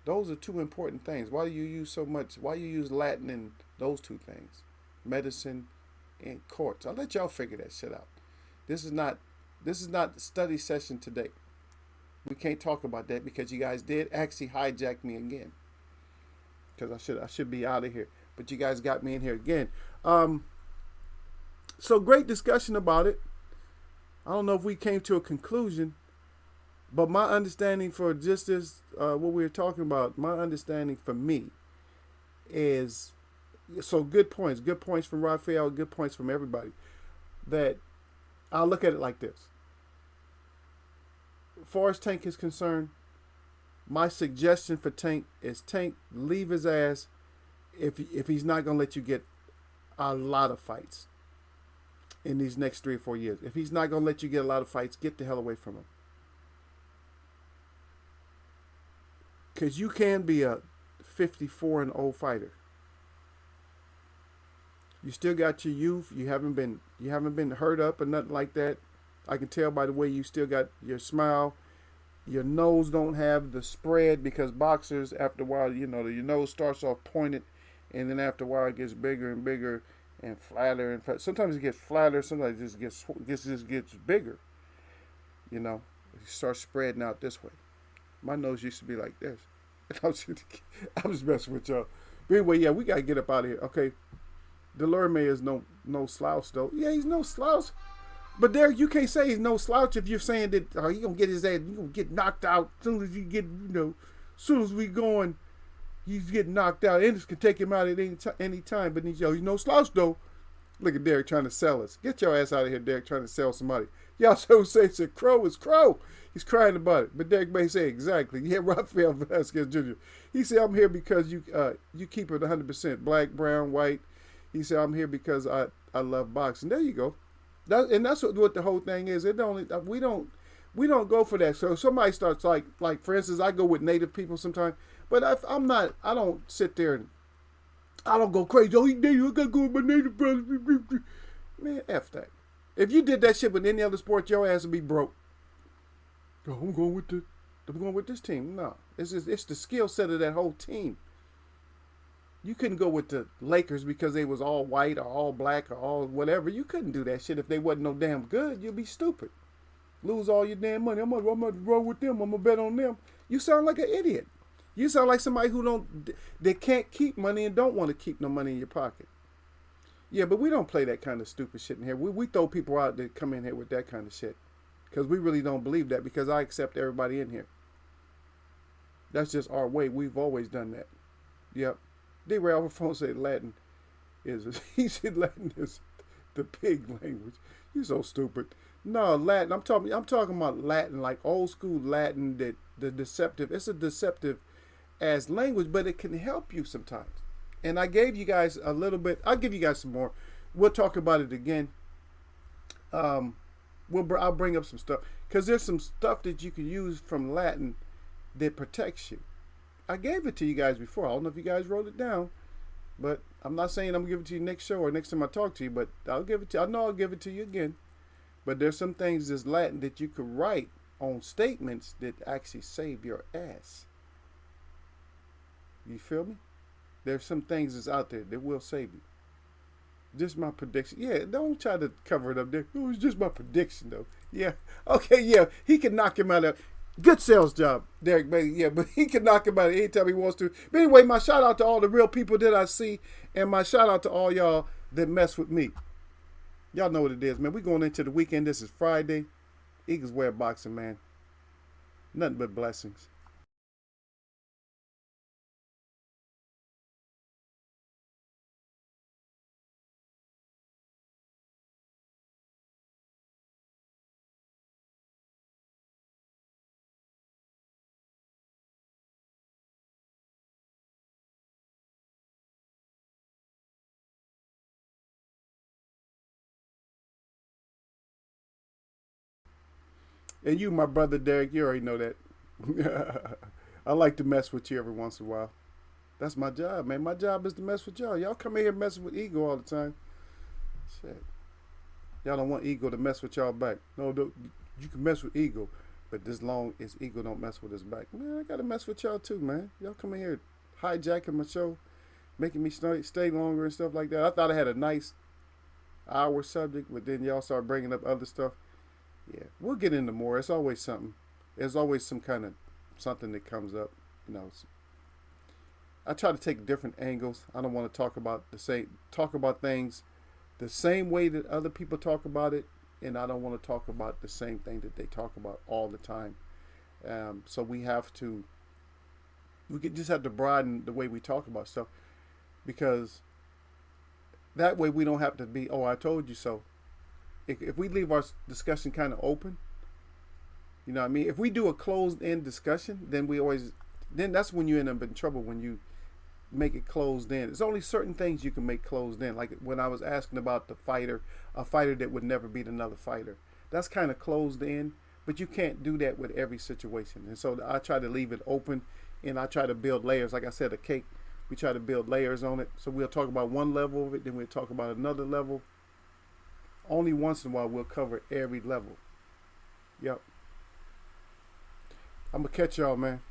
Those are two important things. Why do you use so much? Why you use Latin in those two things? Medicine and courts. I'll let y'all figure that shit out. This is not the study session today. We can't talk about that because you guys did actually hijack me again. Because I should be out of here. But you guys got me in here again. So great discussion about it. I don't know if we came to a conclusion, but my understanding for just this, what we were talking about, my understanding for me is So good points from Raphael, good points from everybody. That I'll look at it like this: as far as Tank is concerned, my suggestion for Tank is Tank leave his ass if he's not gonna let you get a lot of fights in these next 3 or 4 years. If he's not gonna let you get a lot of fights, get the hell away from him. Because you can be a 54 and old fighter. You still got your youth. You haven't been hurt up or nothing like that. I can tell by the way you still got your smile. Your nose don't have the spread because boxers, after a while, your nose starts off pointed, and then after a while it gets bigger and bigger and flatter and flatter. Sometimes it gets flatter. Sometimes it just gets bigger. You know, it starts spreading out this way. My nose used to be like this. I'm just messing with y'all. But anyway, yeah, we gotta get up out of here. Okay, Delorme is no slouch though. Yeah, he's no slouch. But Derek, you can't say he's no slouch if you're saying that he's gonna get his ass, he's gonna get knocked out as soon as he get, as soon as we going, he's getting knocked out. Ennis can take him out at any time. But he's no slouch though. Look at Derek trying to sell us. Get your ass out of here, Derek, trying to sell somebody. Y'all so say it's a crow, it's crow. He's crying about it. But Derek may say exactly. Yeah, Rafael Velasquez Jr. He said, I'm here because you keep it 100%. Black, brown, white. He said, I'm here because I love boxing. There you go. That's what the whole thing is. We don't go for that. So somebody starts like for instance, I go with native people sometimes, but I don't sit there and I don't go crazy. Oh, he native, I gotta go with my native brothers. Man, F that. If you did that shit with any other sport, your ass would be broke. Oh, I'm going with this team. No, it's the skill set of that whole team. You couldn't go with the Lakers because they was all white or all black or all whatever. You couldn't do that shit if they wasn't no damn good. You'd be stupid. Lose all your damn money. I'm gonna roll with them. I'm gonna bet on them. You sound like an idiot. You sound like somebody they can't keep money and don't want to keep no money in your pocket. Yeah, but we don't play that kind of stupid shit in here. We throw people out that come in here with that kind of shit because we really don't believe that because I accept everybody in here. That's just our way. We've always done that. Yep. D-Ray over phone said Latin he said Latin is the pig language. You so stupid. No, Latin. I'm talking about Latin, like old school Latin. That the deceptive. It's a deceptive as language, but it can help you sometimes. And I gave you guys a little bit. I'll give you guys some more. We'll talk about it again. I'll bring up some stuff because there's some stuff that you can use from Latin that protects you. I gave it to you guys before. I don't know if you guys wrote it down, but I'm not saying I'm going to give it to you next show or next time I talk to you, but I'll give it to you. I know I'll give it to you again. But there's some things that's Latin that you could write on statements that actually save your ass. You feel me? There's some things that's out there that will save you. Just my prediction. Yeah, don't try to cover it up there. It was just my prediction, though. Yeah. Okay, yeah. He can knock him out of... Good sales job, Derek Bailey. Yeah, but he can knock him out anytime he wants to. But anyway, my shout out to all the real people that I see, and my shout out to all y'all that mess with me. Y'all know what it is, man. We going into the weekend. This is Friday. Eagles wear boxing, man. Nothing but blessings. And you, my brother Derek, you already know that. I like to mess with you every once in a while. That's my job, man. My job is to mess with y'all. Y'all come in here messing with Ego all the time. Shit. Y'all don't want Ego to mess with y'all back. No, you can mess with Ego, but as long as Ego don't mess with us back. Man, I gotta mess with y'all too, man. Y'all come in here hijacking my show, making me stay longer and stuff like that. I thought I had a nice hour subject, but then y'all start bringing up other stuff. Yeah, we'll get into more. It's always something. There's always some kind of something that comes up. I try to take different angles. I don't want to talk about things the same way that other people talk about it, and I don't want to talk about the same thing that they talk about all the time. So we just have to broaden the way we talk about stuff because That way we don't have to be, oh, I told you so. If we leave our discussion kind of open, you know what I mean? If we do a closed end discussion, then that's when you end up in trouble, when you make it closed in. There's only certain things you can make closed in. Like when I was asking about a fighter that would never beat another fighter. That's kind of closed in, but you can't do that with every situation. And so I try to leave it open, and I try to build layers. Like I said, a cake, we try to build layers on it. So we'll talk about one level of it, then we'll talk about another level. Only once in a while we'll cover every level. Yep. I'm going to catch y'all, man.